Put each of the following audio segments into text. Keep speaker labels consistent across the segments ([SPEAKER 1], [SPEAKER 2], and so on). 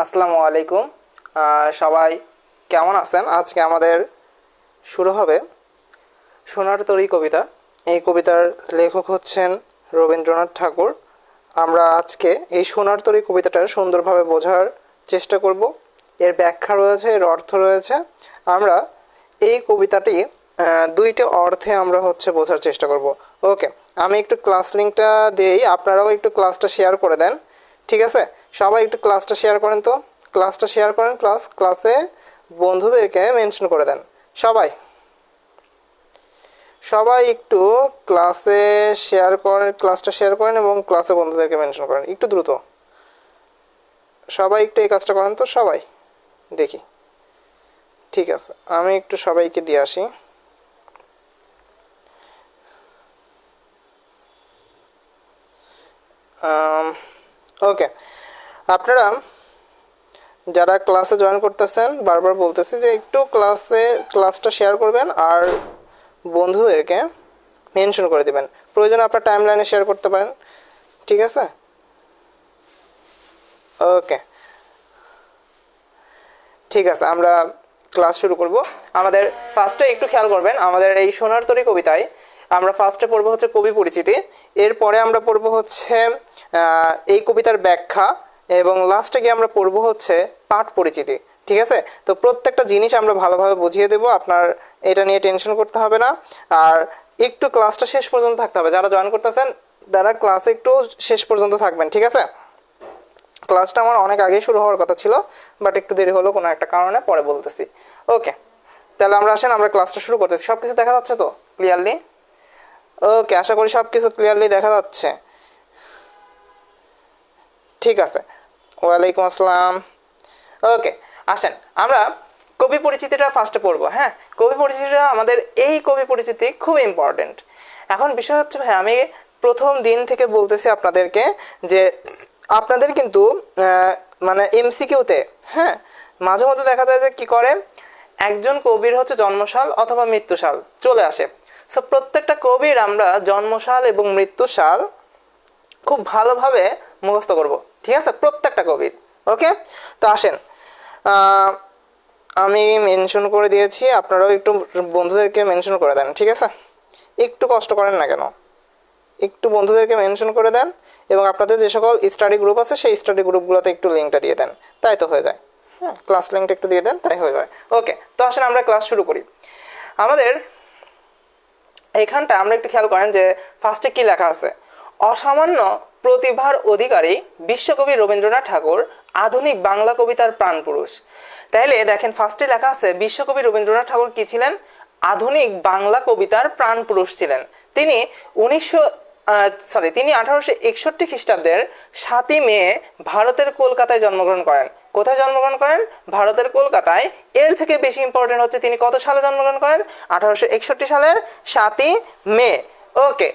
[SPEAKER 1] আসসালামু আলাইকুম। সবাই কেমন আছেন? আজকে আমাদের শুরু হবে সোনার তরী কবিতা। এই কবিতার লেখক হচ্ছেন রবীন্দ্রনাথ ঠাকুর। আমরা আজকে এই সোনার তরী কবিতাটা সুন্দরভাবে বোঝার চেষ্টা করব। এর ব্যাখ্যা রয়েছে, এর অর্থ রয়েছে। আমরা এই কবিতাটি দুইটি অর্থে আমরা বোঝার চেষ্টা করব। ওকে, আমি একটু ক্লাস লিঙ্কটা দিই, আপনারাও একটু ক্লাসটা শেয়ার করে দেন। ঠিক আছে, সবাই একটু ক্লাসটা শেয়ার করেন। তো ক্লাসটা শেয়ার করেন, ক্লাসে বন্ধুদেরকে মেনশন করে দেন। সবাই সবাই একটু ক্লাসে শেয়ার করেন, ক্লাসটা শেয়ার করেন এবং ক্লাসে বন্ধুদেরকে মেনশন করেন একটু দ্রুত। সবাই একটু এই কাজটা করেন তো সবাই, দেখি। ঠিক আছে, আমি একটু সবাইকে দিয়ে আসি। ওকে, আপনারা যারা ক্লাসে জয়েন করতেছেন বারবার বলতেছি যে একটু ক্লাসটা শেয়ার করবেন আর বন্ধুদেরকে মেনশন করে দিবেন। প্রয়োজনে আপনার টাইম লাইনে শেয়ার করতে পারেন। ঠিক আছে, ওকে, ঠিক আছে, আমরা ক্লাস শুরু করব। আমাদের ফার্স্টে একটু খেয়াল করবেন, আমাদের এই সোনার তরী কবিতায় আমরা ফার্স্টে পড়বো হচ্ছে কবি পরিচিতি, এরপরে আমরা পড়বো হচ্ছে এই কবিতার ব্যাখ্যা, এবং লাস্টে গিয়ে আমরা পড়বো হচ্ছে পাঠ পরিচিতি। ঠিক আছে, তো প্রত্যেকটা জিনিস আমরা ভালোভাবে বুঝিয়ে দেবো, আপনার এটা নিয়ে টেনশন করতে হবে না। আর একটু ক্লাসটা শেষ পর্যন্ত থাকতে হবে, যারা জয়েন করতেছেন তারা ক্লাসে একটু শেষ পর্যন্ত থাকবেন। ঠিক আছে, ক্লাসটা আমার অনেক আগেই শুরু হওয়ার কথা ছিল, বাট একটু দেরি হলো কোনো একটা কারণে, পরে বলতেছি। ওকে, তাহলে আমরা আসেন, আমরা ক্লাসটা শুরু করতেছি। সব কিছু দেখা যাচ্ছে তো ক্লিয়ারলি? ওকে, আশা করি সব কিছু ক্লিয়ারলি দেখা যাচ্ছে। ঠিক আছে, ওয়ালাইকুম আসসালাম। ওকে, আসেন আমরা কবি পরিচিতিটা ফার্স্টে পড়বো। হ্যাঁ, কবি পরিচিতিটা আমাদের এই কবি পরিচিতি খুব ইম্পর্টেন্ট। এখন বিষয় হচ্ছে ভাই, আমি প্রথম দিন থেকে বলতেছি আপনাদেরকে যে আপনাদের কিন্তু মানে এমসিকিউতে, হ্যাঁ, মাঝে মধ্যে দেখা যায় যে কি করে, একজন কবির হচ্ছে জন্মসাল অথবা মৃত্যুসাল চলে আসে। সো প্রত্যেকটা কবির আমরা জন্মসাল এবং মৃত্যুসাল খুব ভালোভাবে মুখস্থ করব। ঠিক আছে, প্রত্যেকটা কবির। ওকে, তো আসেন, আমি মেনশন করে দিয়েছি, আপনারাও একটু বন্ধুদেরকে মেনশন করে দেন। ঠিক আছে, একটু কষ্ট করেন না কেন, একটু বন্ধুদেরকে মেনশন করে দেন, এবং আপনাদের যে সকল স্টাডি গ্রুপ আছে সেই স্টাডি গ্রুপগুলোতে একটু লিঙ্কটা দিয়ে দেন, তাই তো হয়ে যায়। হ্যাঁ, ক্লাস লিঙ্কটা একটু দিয়ে দেন, তাই হয়ে যায়। ওকে, তো আসেন আমরা ক্লাস শুরু করি। আমাদের এইখানটা আমরা একটু খেয়াল করেন যে ফার্স্টে কি লেখা আছে, অসামান্য প্রতিভার অধিকারী বিশ্বকবি রবীন্দ্রনাথ ঠাকুর আধুনিক বাংলা কবিতার প্রাণপুরুষ। তাইলে দেখেন ফার্স্টে লেখা আছে বিশ্বকবি রবীন্দ্রনাথ ঠাকুর কি ছিলেন? আধুনিক বাংলা কবিতার প্রাণপুরুষ ছিলেন। তিনি 1861 খ্রিস্টাব্দের 7ই মে ভারতের কলকাতায় জন্মগ্রহণ করেন। কোথায় জন্মগ্রহণ করেন? ভারতের কলকাতায়। এর থেকে বেশি ইম্পর্টেন্ট হচ্ছে তিনি কত সালে জন্মগ্রহণ করেন? 1861 সালের 7ই মে। ওকে,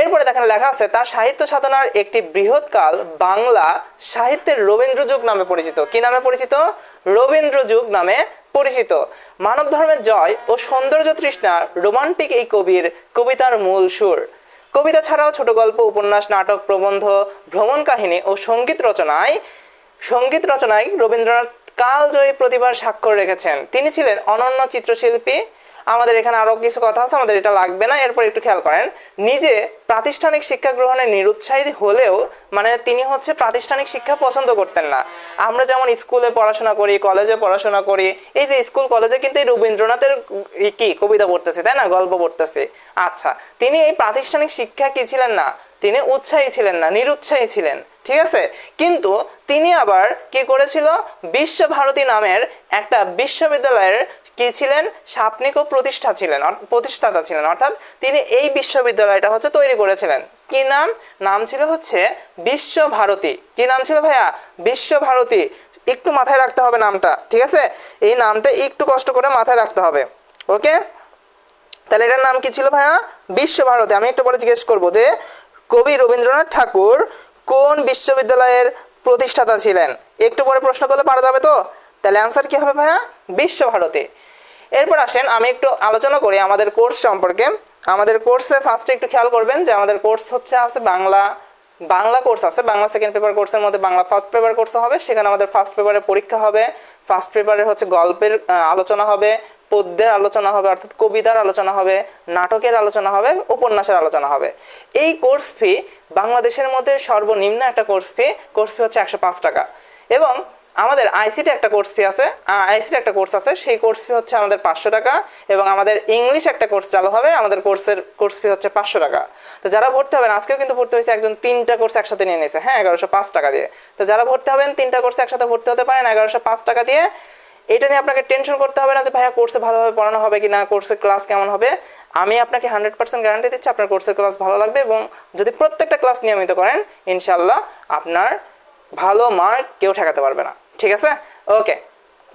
[SPEAKER 1] এরপরে দেখেন লেখা আছে তার সাহিত্য সাধনার একটি বৃহৎকাল বাংলা সাহিত্যের রবীন্দ্র যুগ নামে পরিচিত। কি নামে পরিচিত? রবীন্দ্র যুগ নামে পরিচিত। মানব ধর্মের জয় ও সৌন্দর্য তৃষ্ণা রোমান্টিক এই কবির কবিতার মূল সুর। কবিতা ছাড়াও ছোট গল্প, উপন্যাস, নাটক, প্রবন্ধ, ভ্রমণ কাহিনী ও সঙ্গীত রচনায় রবীন্দ্রনাথ কালজয়ী প্রতিভার স্বাক্ষর রেখেছেন। তিনি ছিলেন অনন্য চিত্রশিল্পী। আমাদের এখানে আরো কিছু কথা আছে, আমাদের এটা লাগবে না। এরপর একটু খেয়াল করেন, নিজে প্রাতিষ্ঠানিক শিক্ষা গ্রহণে নিরুৎসাহী হলেও, মানে তিনি হচ্ছে প্রাতিষ্ঠানিক শিক্ষা পছন্দ করতেন না। আমরা যেমন স্কুলে পড়াশোনা করি, কলেজে পড়াশোনা করি, এই যে স্কুল কলেজে কিন্তু এই রবীন্দ্রনাথের কি কবিতা পড়তেছি, তাই না, গল্প পড়তেছি। আচ্ছা, তিনি এই প্রাতিষ্ঠানিক শিক্ষা কি ছিলেন না, তিনি উৎসাহী ছিলেন না, নিরুৎসাহী ছিলেন। ঠিক আছে, কিন্তু তিনি আবার কি করেছিল, বিশ্বভারতী নামের একটা বিশ্ববিদ্যালয়ের কি ছিলেন, স্বাপ্নিক ও প্রতিষ্ঠাতা ছিলেন। অর্থাৎ তিনি এই বিশ্ববিদ্যালয়টা হচ্ছে তৈরি করেছিলেন। কি নাম? নাম ছিল হচ্ছে বিশ্বভারতী। কি নাম ছিল ভাইয়া? বিশ্বভারতী। একটু মাথায় রাখতে হবে নামটা। ঠিক আছে, এই নামটা একটু কষ্ট করে মাথায় রাখতে হবে। ওকে, তাহলে এটার নাম কি ছিল ভাইয়া? বিশ্বভারতী। আমি একটু পরে জিজ্ঞেস করবো যে কবি রবীন্দ্রনাথ ঠাকুর কোন বিশ্ববিদ্যালয়ের প্রতিষ্ঠাতা ছিলেন, একটু পরে প্রশ্ন করলে পারা যাবে তো। তাহলে অ্যান্সার কি হবে ভাইয়া? বিশ্বভারতী। এরপর আসেন আমি একটু আলোচনা করি আমাদের কোর্স সম্পর্কে। আমাদের কোর্সে ফার্স্টে একটু খেয়াল করবেন যে আমাদের কোর্স হচ্ছে আছে বাংলা বাংলা কোর্স আছে, বাংলা সেকেন্ড পেপার কোর্সের মধ্যে বাংলা ফার্স্ট পেপার কোর্স হবে, সেখানে আমাদের ফার্স্ট পেপারের পরীক্ষা হবে, ফার্স্ট পেপারে হচ্ছে গল্পের আলোচনা হবে, পদ্যের আলোচনা হবে অর্থাৎ কবিতার আলোচনা হবে, নাটকের আলোচনা হবে, উপন্যাসের আলোচনা হবে। এই কোর্স ফি বাংলাদেশের মধ্যে সর্বনিম্ন একটা কোর্স ফি হচ্ছে 105 টাকা। এবং আমাদের আইসিটি একটা কোর্স ফি আছে, আইসিটি একটা কোর্স আছে, সেই কোর্স ফি হচ্ছে আমাদের 500 টাকা। এবং আমাদের ইংলিশ একটা কোর্স চালু হবে, আমাদের কোর্স ফি হচ্ছে 500 টাকা। তো যারা ভর্তি হবেন, আজকেও কিন্তু ভর্তি হয়েছে একজন 3টা কোর্স একসাথে নিয়ে নিয়েছে, হ্যাঁ 1105 টাকা দিয়ে। তো যারা ভর্তি হবেন 3টা কোর্স একসাথে ভর্তি হতে পারেন 1105 টাকা দিয়ে। এটা নিয়ে আপনাকে টেনশন করতে হবে না যে ভাইয়া কোর্সে ভালোভাবে পড়ানো হবে কিনা, কোর্সের ক্লাস কেমন হবে। আমি আপনাকে 100% গ্যারান্টি দিচ্ছি আপনার কোর্সের ক্লাস ভালো লাগবে, এবং যদি প্রত্যেকটা ক্লাস নিয়মিত করেন ইনশাল্লাহ আপনার ভালো মার্ক কেউ ঠেকাতে পারবে না, ঠিক আছে? ওকে,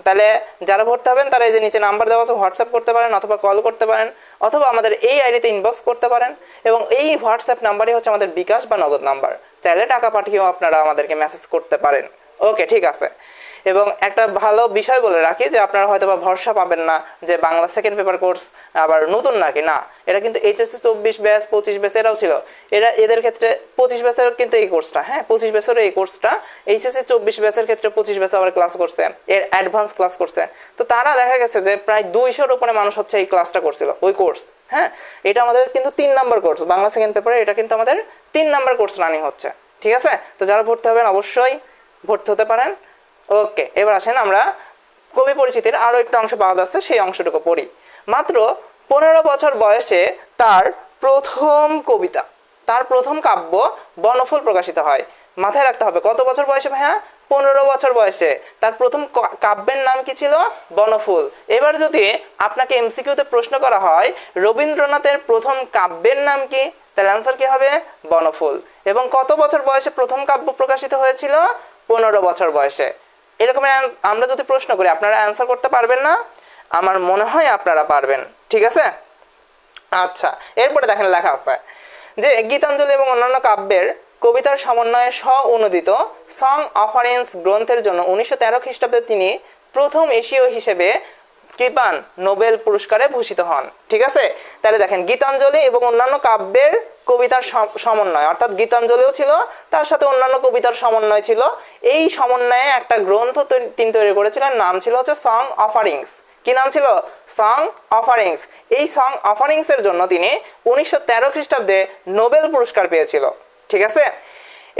[SPEAKER 1] তাহলে যারা ভর্তি হবেন তারা এই যে নিচে নাম্বার দেওয়া আছে, হোয়াটসঅ্যাপ করতে পারেন অথবা কল করতে পারেন অথবা আমাদের এই আইডিতে ইনবক্স করতে পারেন। এবং এই হোয়াটসঅ্যাপ নাম্বারই হচ্ছে আমাদের বিকাশ বা নগদ নাম্বার, চাইলে টাকা পাঠিয়েও আপনারা আমাদেরকে মেসেজ করতে পারেন। ওকে, ঠিক আছে। এবং একটা ভালো বিষয় বলে রাখি যে আপনারা হয়তো বা ভরসা পাবেন না যে বাংলা সেকেন্ড পেপার কোর্স আবার নতুন নাকি, না, এটা কিন্তু এইচএসসি 24 ব্যাচ 25 ব্যাচ এরাও ছিল, এদের ক্ষেত্রে 25 ব্যাচের কিন্তু এই কোর্সটা, হ্যাঁ 25 ব্যাচের এই কোর্সটা এইচএসসি 24 ব্যাচের ক্ষেত্রে 25 ব্যাচ আবার ক্লাস করছে, এর অ্যাডভান্স ক্লাস করছে। তো তারা দেখা গেছে যে প্রায় 200-র উপরে মানুষ হচ্ছে এই ক্লাসটা করছিল ওই কোর্স, হ্যাঁ। এটা আমাদের কিন্তু 3 নাম্বার কোর্স, বাংলা সেকেন্ড পেপারে এটা কিন্তু আমাদের 3 নাম্বার কোর্স রানিং হচ্ছে, ঠিক আছে? তো যারা ভর্তি হবেন অবশ্যই ভর্তি হতে পারেন। ওকে, এবার আসেন আমরা কবি পরিচিতির আরো একটা অংশ বাদ আছে, সেই অংশটুকু পড়ি। মাত্র 15 বছর বয়সে তার প্রথম কবিতা, তার প্রথম কাব্য বনফুল প্রকাশিত হয়। মাথায় রাখতে হবে কত বছর বয়সে ভাইয়া? 15 বছর বয়সে তার প্রথম কাব্যের নাম কি ছিল? বনফুল। এবার যদি আপনাকে এমসিকিউতে প্রশ্ন করা হয় রবীন্দ্রনাথের প্রথম কাব্যের নাম কি, তাহলে অ্যান্সার কি হবে? বনফুল। এবং কত বছর বয়সে প্রথম কাব্য প্রকাশিত হয়েছিল? 15 বছর বয়সে। এরকম আমরা যদি প্রশ্ন করি আপনারা অ্যান্সার করতে পারবেন না? আমার মনে হয় আপনারা পারবেন, ঠিক আছে? আচ্ছা, এরপরে দেখেন লেখা আছে যে গীতাঞ্জলি এবং অন্যান্য কাব্যের কবিতার সমন্বয়ে স্ব-অনুদিত সং অফারেন্স গ্রন্থের জন্য 1913 খ্রিস্টাব্দে তিনি প্রথম এশীয় হিসেবে কি পান? নোবেল পুরস্কারে ভূষিত হন, ঠিক আছে? তাহলে দেখেন গীতাঞ্জলি এবং অন্যান্য কাব্যের কবিতার সমন্বয়, অর্থাৎ গীতাঞ্জলিও ছিল তার সাথে অন্যান্য কবিতার সমন্বয় ছিল। এই সমন্বয়ে একটা গ্রন্থ তিনি তৈরি করেছিলেন, নাম ছিল হচ্ছে সং অফারিংস। কি নাম ছিল? Song offerings. এই সং অফারিংস এর জন্য তিনি 1913 খ্রিস্টাব্দে নোবেল পুরস্কার পেয়েছিল, ঠিক আছে?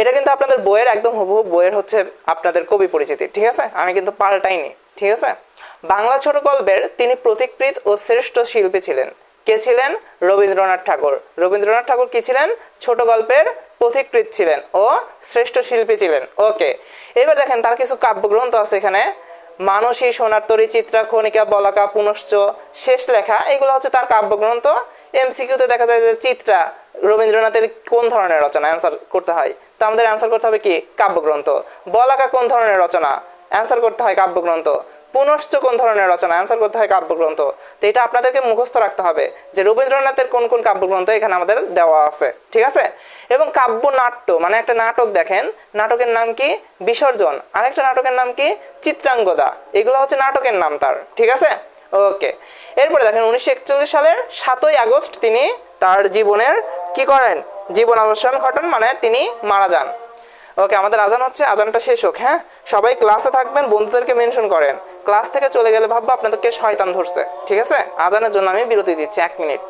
[SPEAKER 1] এটা কিন্তু আপনাদের বইয়ের একদম হুবহু বইয়ের হচ্ছে আপনাদের কবি পরিচিতি, ঠিক আছে? আমি কিন্তু পাল্টাইনি, ঠিক আছে? বাংলা ছোট গল্পের তিনি প্রতিকৃত ও শ্রেষ্ঠ শিল্পী ছিলেন। কে ছিলেন? রবীন্দ্রনাথ ঠাকুর। রবীন্দ্রনাথ ঠাকুর কি ছিলেন? ছোট গল্পের পথিকৃৎ ছিলেন ও শ্রেষ্ঠ শিল্পী ছিলেন। ওকে, এবার দেখেন তার কিছু কাব্যগ্রন্থ আছে এখানে। মানসী, সোনার তরী, চিত্রা, খনিকা, বলাকা, পুনশ্চ, শেষ লেখা, এগুলো হচ্ছে তার কাব্যগ্রন্থ। এমসিকিউতে দেখা যায় যে চিত্রা রবীন্দ্রনাথের কোন ধরনের রচনা, অ্যান্সার করতে হয়। তো আমাদের অ্যান্সার করতে হবে কি? কাব্যগ্রন্থ। বলাকা কোন ধরনের রচনা, অ্যান্সার করতে হয় কাব্যগ্রন্থ। পুনশ্চ কোন ধরনের রচনা, অ্যান্সার করতে হয় কাব্যগ্রন্থ। তো এটা আপনাদেরকে মুখস্থ রাখতে হবে যে রবীন্দ্রনাথের কোন কোন কাব্যগ্রন্থ এখানে আমাদের দেওয়া আছে, ঠিক আছে? এবং কাব্য নাট্য মানে একটা নাটক, দেখেন নাটকের নাম কি? বিসর্জন। আরেকটা নাটকের নাম কি? চিত্রাঙ্গদা। এগুলো হচ্ছে নাটকের নাম তার, ঠিক আছে? ওকে, এরপরে দেখেন 1941 সালের 7ই আগস্ট তিনি তার জীবনের কি করেন? জীবন অবসান ঘটান, মানে তিনি মারা যান। ওকে, আমাদের আজান হচ্ছে, আজানটা শেষ হোক, হ্যাঁ? সবাই ক্লাসে থাকবেন, বন্ধুদেরকে মেনশন করেন। ক্লাস থেকে চলে গেলে ভাববো আপনাদেরকে শয়তান ধরছে, ঠিক আছে? আজানের জন্য আমি বিরতি দিচ্ছি 1 মিনিট।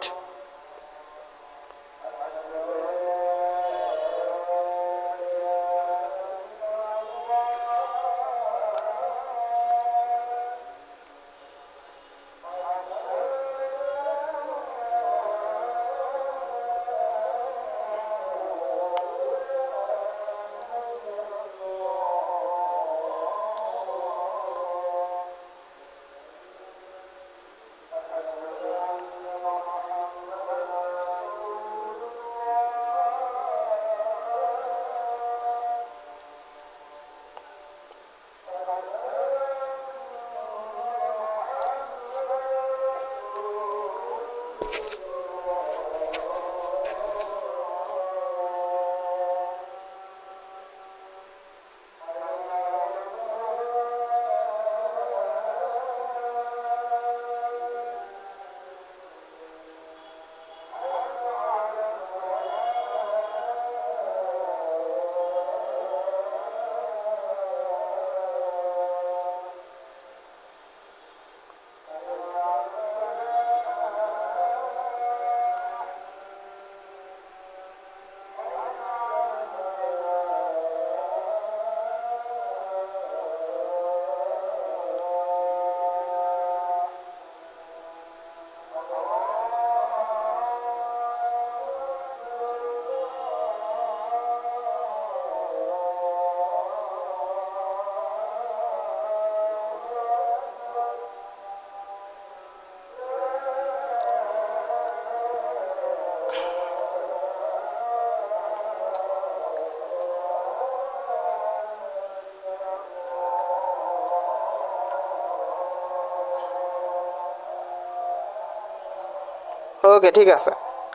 [SPEAKER 1] ওকে, ঠিক আছে,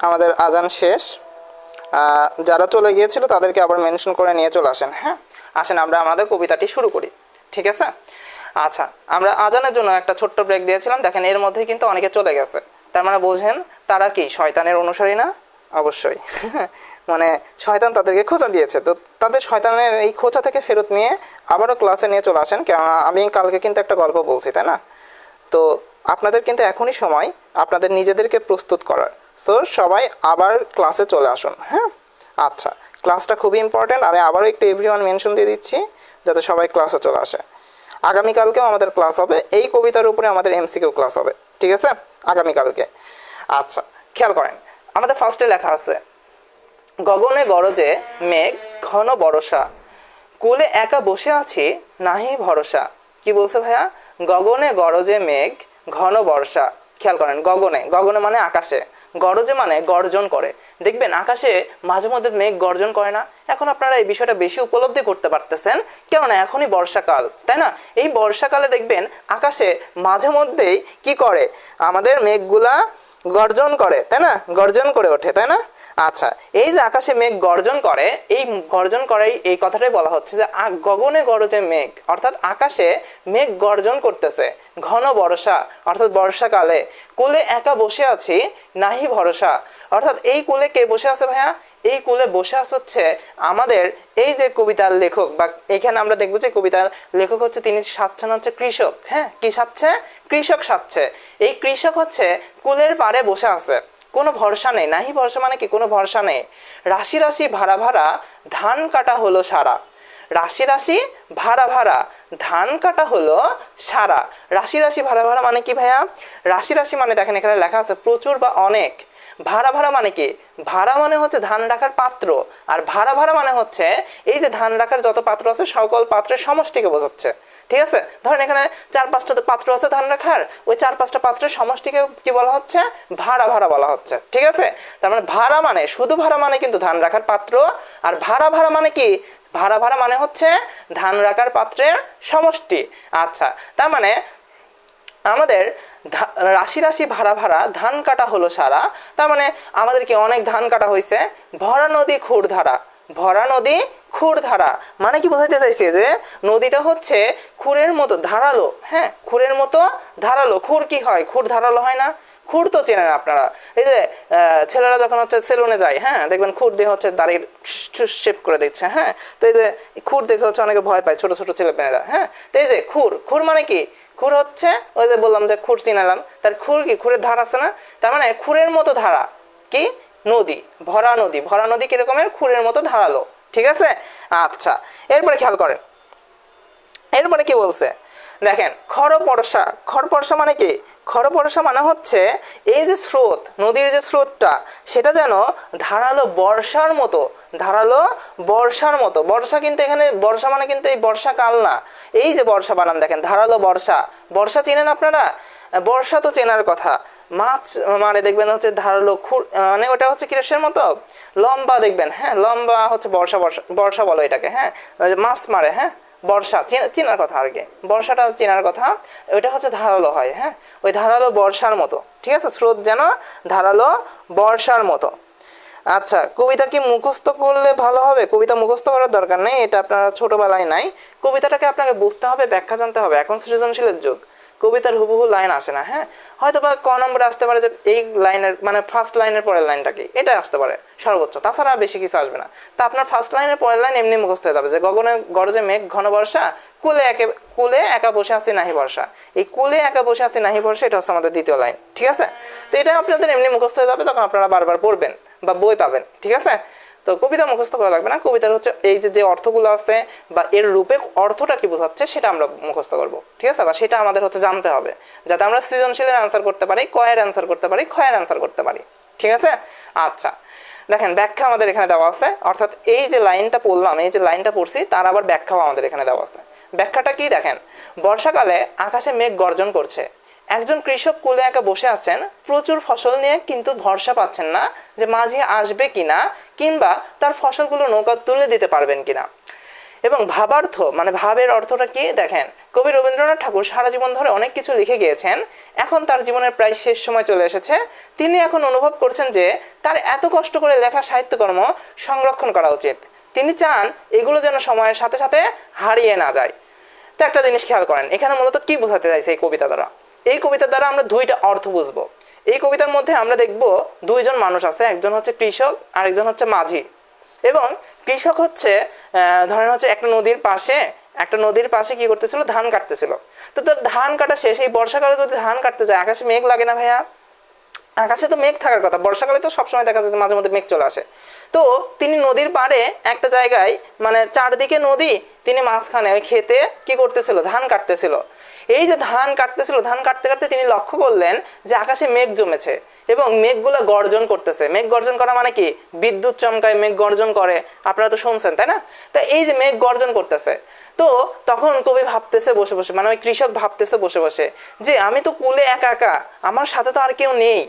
[SPEAKER 1] আমাদের আজান শেষ। যারা চলে গিয়েছিল তাদেরকে আবার মেনশন করে নিয়ে চলে আসেন। হ্যাঁ, আসেন আমরা আমাদের কবিতাটি শুরু করি। ঠিক আছে, আচ্ছা, আমরা আজানের জন্য একটা ছোট্ট ব্রেক দিয়েছিলাম, দেখেন এর মধ্যে কিন্তু অনেকে চলে গেছে, তার মানে বোঝেন তারা কি শয়তানের অনুসারী না? অবশ্যই। মানে শয়তান তাদেরকে খোঁচা দিয়েছে, তো তাদের শয়তানের এই খোঁচা থেকে ফেরত নিয়ে আবারও ক্লাসে নিয়ে চলে আসেন, কেননা আমি কালকে কিন্তু একটা গল্প বলছি, তাই না? তো আপনাদের কিন্তু এখনই সময় আপনাদের নিজেদেরকে প্রস্তুত করার। তো সবাই আবার ক্লাসে চলে আসুন। হ্যাঁ, আচ্ছা, ক্লাসটা খুবই ইম্পর্ট্যান্ট, আমি আবারও একটু এভরিওয়ান মেনশন দিয়ে দিচ্ছি যাতে সবাই ক্লাসে চলে আসে। আগামীকালকেও আমাদের ক্লাস হবে, এই কবিতার উপরে আমাদের এমসিকিউ ক্লাস হবে, ঠিক আছে, আগামীকালকে। আচ্ছা, খেয়াল করেন, আমাদের ফার্স্টে লেখা আছে, গগনে গরজে মেঘ ঘন বরষা, কুলে একা বসে আছি নাহি ভরসা। কি বলছে ভাইয়া? গগনে গরজে মেঘ ঘন বর্ষা। খেয়াল করেন, গগনে, গগনে মানে আকাশে, গরজে মানে গর্জন করে। দেখবেন আকাশে মাঝে মধ্যে মেঘ গর্জন করে না? এখন আপনারা এই বিষয়টা বেশি উপলব্ধি করতে পারতেছেন, কেননা এখনই বর্ষাকাল, তাই না? এই বর্ষাকালে দেখবেন আকাশে মাঝে মধ্যেই কি করে, আমাদের মেঘগুলা গর্জন করে, তাই না? গর্জন করে ওঠে, তাই না? আচ্ছা, এই যে আকাশে মেঘ গর্জন করে, এই গর্জন করাই এই কথাটাই বলা হচ্ছে যে গগনে গরজে মেঘ, অর্থাৎ আকাশে মেঘ গর্জন করতেছে। ঘন বর্ষা অর্থাৎ বর্ষাকালে, কুলে একা বসে আছি নাহি ভরসা, অর্থাৎ এই কুলে কে বসে আছে ভাইয়া? এই কুলে বসে আছে হচ্ছে আমাদের এই যে কবিতার লেখক, বা এখানে আমরা দেখবো যে কবিতার লেখক হচ্ছে, তিনি সাচ্ছেন হচ্ছে কৃষক। হ্যাঁ, কি সাচ্ছে? কৃষক সাচ্ছে। এই কৃষক হচ্ছে কুলের পাড়ে বসে আছে, কোনো ভরসা নেই। নাহি ভরসা মানে কি? কোনো ভরসা নেই। রাশি রাশি ভাড়া ভাড়া ধান কাটা হলো সারা। রাশি রাশি ভাড়া ভাড়া ধান কাটা হলো সারা। রাশি রাশি ভাড়া ভাড়া মানে কি ভাইয়া? রাশি রাশি মানে দেখেন এখানে লেখা আছে প্রচুর বা অনেক। ভাড়া ভাড়া মানে কি? ভাড়া মানে হচ্ছে ধান রাখার পাত্র, আর ভাড়া ভাড়া মানে হচ্ছে এই যে ধান রাখার যত পাত্র আছে সকল পাত্রের সমষ্টিকে বোঝাচ্ছে। ঠিক আছে, ধরেন এখানে 4-5টা পাত্র আছে ধান রাখার, ওই 4-5টা পাত্রের সমষ্টিকে কি বলা হচ্ছে? ভাড়া ভাড়া বলা হচ্ছে। ঠিক আছে, তার মানে ভাড়া মানে, শুধু ভাড়া মানে কিন্তু ধান রাখার পাত্র, আর ভাড়া ভাড়া মানে কি? ভাড়া ভাড়া মানে হচ্ছে ধান রাখার পাত্রের সমষ্টি। আচ্ছা, তার মানে আমাদের রাশি রাশি ভাড়া ভাড়া ধান কাটা হলো সারা, তার মানে আমাদের কি অনেক ধান কাটা হয়েছে। ভরা নদী খুর ধারা, ভরা নদী খুর ধারা মানে কি বোঝাতে চাইছে? যে নদীটা হচ্ছে খুরের মতো ধারালো। হ্যাঁ, খুরের মতো ধারালো। খুর কি হয়? খুর ধারালো হয় না? খুর তো চেনেন আপনারা, এই যে ছেলেরা যখন হচ্ছে সেলুনে যায়, হ্যাঁ, দেখবেন খুর দিয়ে হচ্ছে দাড়ির শেপ করে দিচ্ছে। হ্যাঁ, তো এই যে খুর দেখে হচ্ছে অনেকে ভয় পায়, ছোট ছোট ছেলেমেয়েরা। হ্যাঁ, তো এই যে খুর, খুর মানে কি? খুর হচ্ছে ওই যে বললাম যে খুর চিনালাম, তার খুর কি? খুরের ধার আছে না? তার মানে খুরের মতো ধারা কি? নদী, ভরা নদী। ভরা নদী কিরকমের? খুরের মতো ধারালো। ঠিক আছে, আচ্ছা, এরপরে খেয়াল করেন, এরপরে কি বলছে দেখেন, খরপরশা। খরপরশা মানে কি? খরপরশা মানে হচ্ছে এই যে স্রোত, নদীর যে স্রোতটা, সেটা যেন ধারালো বর্ষার মতো, ধারালো বর্ষার মতো। বর্ষা কিন্তু এখানে, বর্ষা মানে কিন্তু এই বর্ষাকাল না, এই যে বর্ষা বানান দেখেন, ধারালো বর্ষা। বর্ষা চেনেন আপনারা? বর্ষা তো চেনার কথা। মাছ মানে দেখবেন হচ্ছে ধারালো খুর, মানে ওটা হচ্ছে কিরসের মতো লম্বা দেখবেন। হ্যাঁ, লম্বা হচ্ছে বর্ষা, বর্ষা বর্ষা বলো এটাকে। হ্যাঁ, মাছ মারে। হ্যাঁ, বর্ষা চেনার কথা আর কি, বর্ষাটা চেনার কথা। ওইটা হচ্ছে ধারালো হয়। হ্যাঁ, ওই ধারালো বর্ষার মতো। ঠিক আছে, স্রোত যেন ধারালো বর্ষার মতো। আচ্ছা, কবিতা কি মুখস্থ করলে ভালো হবে? কবিতা মুখস্থ করার দরকার নেই, এটা আপনার ছোটবেলায় নাই। কবিতাটাকে আপনাকে বুঝতে হবে, ব্যাখ্যা জানতে হবে। এখন সৃজনশীলের যুগ, কবিতার হুবহু লাইন আসে না। হ্যাঁ, হয়তো বা ক নম্বরে আসতে পারে যে এই লাইনের মানে ফার্স্ট লাইনের পরের লাইনটা কি, এটা আসতে পারে সর্বোচ্চ, তাছাড়া বেশি কিছু আসবে না। তা আপনার ফার্স্ট লাইনের পরের লাইন এমনি মুখস্থ হয়ে যাবে, যে গগনে গরজে মেঘ ঘন বর্ষা, কুলে একা বসে আছি নাহি বর্ষা। এই কুলে একা বসে আছি নাহি বর্ষা, এটা হচ্ছে আমাদের দ্বিতীয় লাইন। ঠিক আছে, তো এটা আপনাদের এমনি মুখস্থ হয়ে যাবে, তখন আপনারা বারবার পড়বেন বা বই পাবেন। ঠিক আছে, তো কবিতা মুখস্থ করা লাগবে না। কবিতার হচ্ছে এই যে অর্থগুলো আছে বা এর রূপে অর্থটা কি বোঝাচ্ছে সেটা আমরা মুখস্থ করব। ঠিক আছে, বা সেটা আমাদের হচ্ছে জানতে হবে, যাতে আমরা সৃজনশীলের অ্যান্সার করতে পারি, কয়ের অ্যান্সার করতে পারি, ক্ষয়ের অ্যান্সার করতে পারি। ঠিক আছে, আচ্ছা, দেখেন ব্যাখ্যা আমাদের এখানে দেওয়া আছে, অর্থাৎ এই যে লাইনটা পড়লাম, এই যে লাইনটা পড়ছি, তার আবার ব্যাখ্যাও আমাদের এখানে দেওয়া আছে। ব্যাখ্যাটা কি দেখেন, বর্ষাকালে আকাশে মেঘ গর্জন করছে, একজন কৃষক কুলে একা বসে আছেন প্রচুর ফসল নিয়ে, কিন্তু ভরসা পাচ্ছেন না যে মাঝি আসবে কিনা, কিংবা তার ফসলগুলো নৌকা তুলে দিতে পারবেন কিনা। এবং ভাবার্থ মানে ভাবের অর্থটা কি দেখেন, কবি রবীন্দ্রনাথ ঠাকুর সারা জীবন ধরে অনেক কিছু লিখে গিয়েছেন, এখন তার জীবনের প্রায় শেষ সময় চলে এসেছে। তিনি এখন অনুভব করছেন যে তার এত কষ্ট করে লেখা সাহিত্যকর্ম সংরক্ষণ করা উচিত। তিনি চান এগুলো যেন সময়ের সাথে সাথে হারিয়ে না যায়। তো একটা জিনিস খেয়াল করেন, এখানে মূলত কি বোঝাতে চাইছে এই কবিতা দ্বারা? এই কবিতার দ্বারা আমরা দুইটা অর্থ বুঝবো। এই কবিতার মধ্যে আমরা দেখব দুইজন মানুষ আছে, একজন হচ্ছে কৃষক আর একজন হচ্ছে মাঝি। এবং কৃষক হচ্ছে ধরেন হচ্ছে একটা নদীর পাশে কি করতেছিল, ধান কাটতেছিল। তো তার ধান কাটা শেষ, এই বর্ষাকালে যদি ধান কাটতে যায় আকাশে মেঘ লাগে না ভাইয়া? আকাশে তো মেঘ থাকার কথা, বর্ষাকালে তো সবসময় দেখা যায় মাঝে মধ্যে মেঘ চলে আসে। তো তিনি নদীর পাড়ে একটা জায়গায়, মানে চারদিকে নদী, তিনি মাঝখানে ওই খেতে কি করতেছিল, ধান কাটতেছিল। এই যে ধান কাটতেছিল, ধান কাটতে কাটতে তিনি লক্ষ্য করলেন যে আকাশে মেঘ জমেছে এবং মেঘগুলো গর্জন করতেছে। মেঘ গর্জন করা মানে কি, বিদ্যুৎ চমকায় মেঘ গর্জন করে, আপনারা তো শুনছেন তাই না? তা এই যে মেঘ গর্জন করতেছে, তো তখন কবি ভাবতেছে বসে বসে, মানে ওই কৃষক ভাবতেছে বসে বসে যে আমি তো কুলে একা একা, আমার সাথে তো আর কেউ নেই,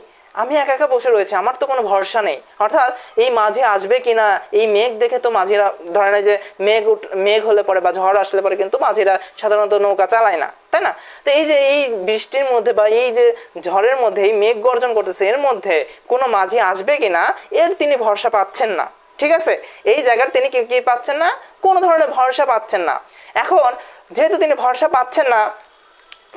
[SPEAKER 1] আমি একা একা বসে রয়েছে, আমার তো কোনো ভরসা নেই। অর্থাৎ এই মাঝি আসবে কিনা, এই মেঘ দেখে তো মাঝিরা ধরে নেয় যে মেঘ হলে পরে বা ঝড় আসলে পরে কিন্তু মাঝিরা সাধারণত নৌকা চালায় না, তাই না? তো এই যে এই বৃষ্টির মধ্যে বা এই যে ঝড়ের মধ্যে এই মেঘ গর্জন করতেছে, এর মধ্যে কোনো মাঝি আসবে কিনা এর তিনি ভরসা পাচ্ছেন না। ঠিক আছে, এই জায়গার তিনি কি পাচ্ছেন না, কোনো ধরনের ভরসা পাচ্ছেন না। এখন যেহেতু তিনি ভরসা পাচ্ছেন না,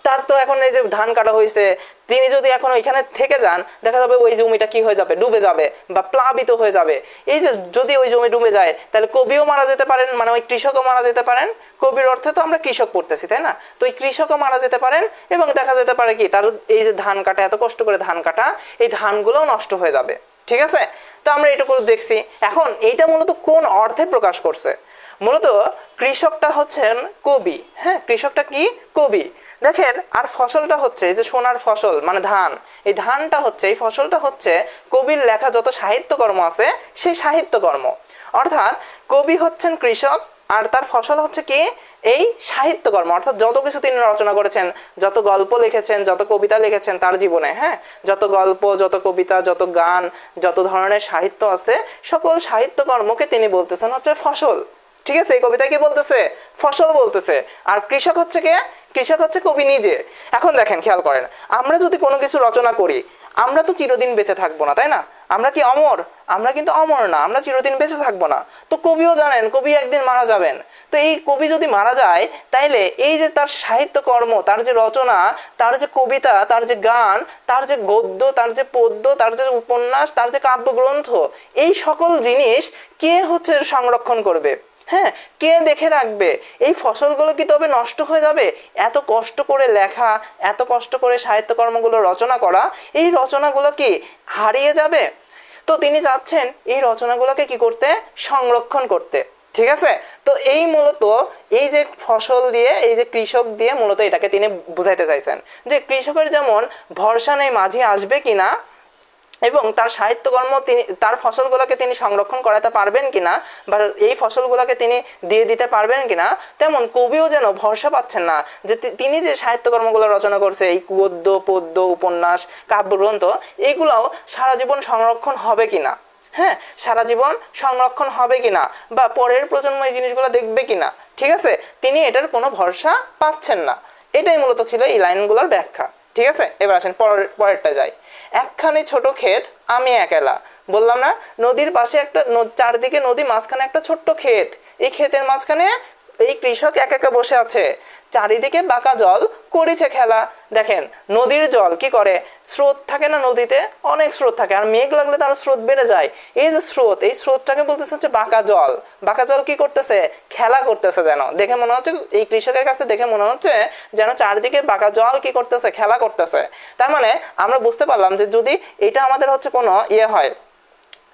[SPEAKER 1] তার তো এখন এই যে ধান কাটা হয়েছে, তিনি যদি এখন ওইখানে থেকে যান, দেখা যাবে ওই জমিটা কি হয়ে যাবে, ডুবে যাবে বা প্লাবিত হয়ে যাবে। এই যে যদি ওই জমি ডুবে যায় তাহলে কবিও মারা যেতে পারেন, মানে ওই কৃষকও মারা যেতে পারেন। কবির অর্থে তো আমরা কৃষক পড়তেছি তাই না? তো ওই কৃষকও মারা যেতে পারেন এবং দেখা যেতে পারে কি তার এই যে ধান কাটা, এত কষ্ট করে ধান কাটা, এই ধানগুলোও নষ্ট হয়ে যাবে। ঠিক আছে, তো আমরা এটুকু দেখছি। এখন এইটা মূলত কোন অর্থে প্রকাশ করছে? মূলত কৃষকটা হচ্ছেন কবি। হ্যাঁ, কৃষকটা কি, কবি। দেখেন, আর ফসলটা হচ্ছে এই যে সোনার ফসল মানে ধান, এই ধানটা হচ্ছে, এই ফসলটা হচ্ছে কবির লেখা যত সাহিত্যকর্ম আছে সেই সাহিত্যকর্ম। অর্থাৎ কবি হচ্ছেন কৃষক আর তার ফসল হচ্ছে কি, এই সাহিত্যকর্ম। অর্থাৎ যত কিছু তিনি রচনা করেছেন, যত গল্প লিখেছেন, যত কবিতা লিখেছেন তার জীবনে, হ্যাঁ, যত গল্প, যত কবিতা, যত গান, যত ধরনের সাহিত্য আছে, সকল সাহিত্যকর্মকে তিনি বলতেছেন হচ্ছে ফসল। ঠিক আছে, এই কবিতা কি বলতেছে, ফসল বলতেছে। আর কৃষক হচ্ছে কে, কৃষক হচ্ছে কবি নিজে। এখন দেখেন, খেয়াল করেন, আমরা যদি কোনো কিছু রচনা করি, আমরা তো চিরদিন বেঁচে থাকবো না তাই না? আমরা কি অমর? আমরা কিন্তু অমর না, আমরা চিরদিন বেঁচে থাকবো না। তো কবিও জানেন কবি একদিন মারা যাবেন। তো এই কবি যদি মারা যায়, তাইলে এই যে তার সাহিত্যকর্ম, তার যে রচনা, তার যে কবিতা, তার যে গান, তার যে গদ্য, তার যে পদ্য, তার যে উপন্যাস, তার যে কাব্যগ্রন্থ, এই সকল জিনিস কে হচ্ছে সংরক্ষণ করবে? হ্যাঁ, কে দেখে রাখবে? এই ফসলগুলো কি তবে নষ্ট হয়ে যাবে? এত কষ্ট করে লেখা, এত কষ্ট করে সাহিত্যকর্মগুলো রচনা করা, এই রচনাগুলো কি হারিয়ে যাবে? তো তিনি চাচ্ছেন এই রচনাগুলোকে কি করতে, সংরক্ষণ করতে। ঠিক আছে, তো এই মূলত এই যে ফসল দিয়ে, এই যে কৃষক দিয়ে মূলত এটাকে তিনি বুঝাইতে চাইছেন যে কৃষকের যেমন ভরসা নেই মাঝি আসবে কিনা, এবং তার সাহিত্যকর্ম তিনি, তার ফসলগুলোকে তিনি সংরক্ষণ করাতে পারবেন কিনা বা এই ফসলগুলোকে তিনি দিয়ে দিতে পারবেন কিনা, তেমন কবিও যেন ভরসা পাচ্ছেন না যে তিনি যে সাহিত্যকর্মগুলো রচনা করছে, এই গদ্য, পদ্য, উপন্যাস, কাব্যগ্রন্থ, এইগুলাও সারা জীবন সংরক্ষণ হবে কিনা। হ্যাঁ, সারা জীবন সংরক্ষণ হবে কিনা বা পরের প্রজন্ম এই জিনিসগুলো দেখবে কিনা। ঠিক আছে, তিনি এটার কোনো ভরসা পাচ্ছেন না। এটাই মূলত ছিল এই লাইনগুলোর ব্যাখ্যা। ঠিক আছে, এবার আসেন পরেরটা যাই। একখানি ছোট ক্ষেত আমি একেলা, বললাম না, নদীর পাশে একটা, চারদিকে নদী, মাঝখানে একটা ছোট্ট ক্ষেত। এই ক্ষেতের মাঝখানে এই কৃষক একা একা বসে আছে, চারিদিকে বাঁকা জল করেছে খেলা। দেখেন, নদীর জল কি করে, স্রোত থাকে না নদীতে, অনেক স্রোত থাকে, আর মেঘ লাগলে তার স্রোত বেড়ে যায়। এই যে স্রোত, এই স্রোতটাকে বলতেছে হচ্ছে বাঁকা জল। বাঁকা জল কি করতেছে, খেলা করতেছে। যেন দেখে মনে হচ্ছে, এই কৃষকের কাছে দেখে মনে হচ্ছে যেন চারদিকে বাঁকা জল কি করতেছে, খেলা করতেছে। তার মানে আমরা বুঝতে পারলাম যে যদি এটা আমাদের হচ্ছে কোনো হয়,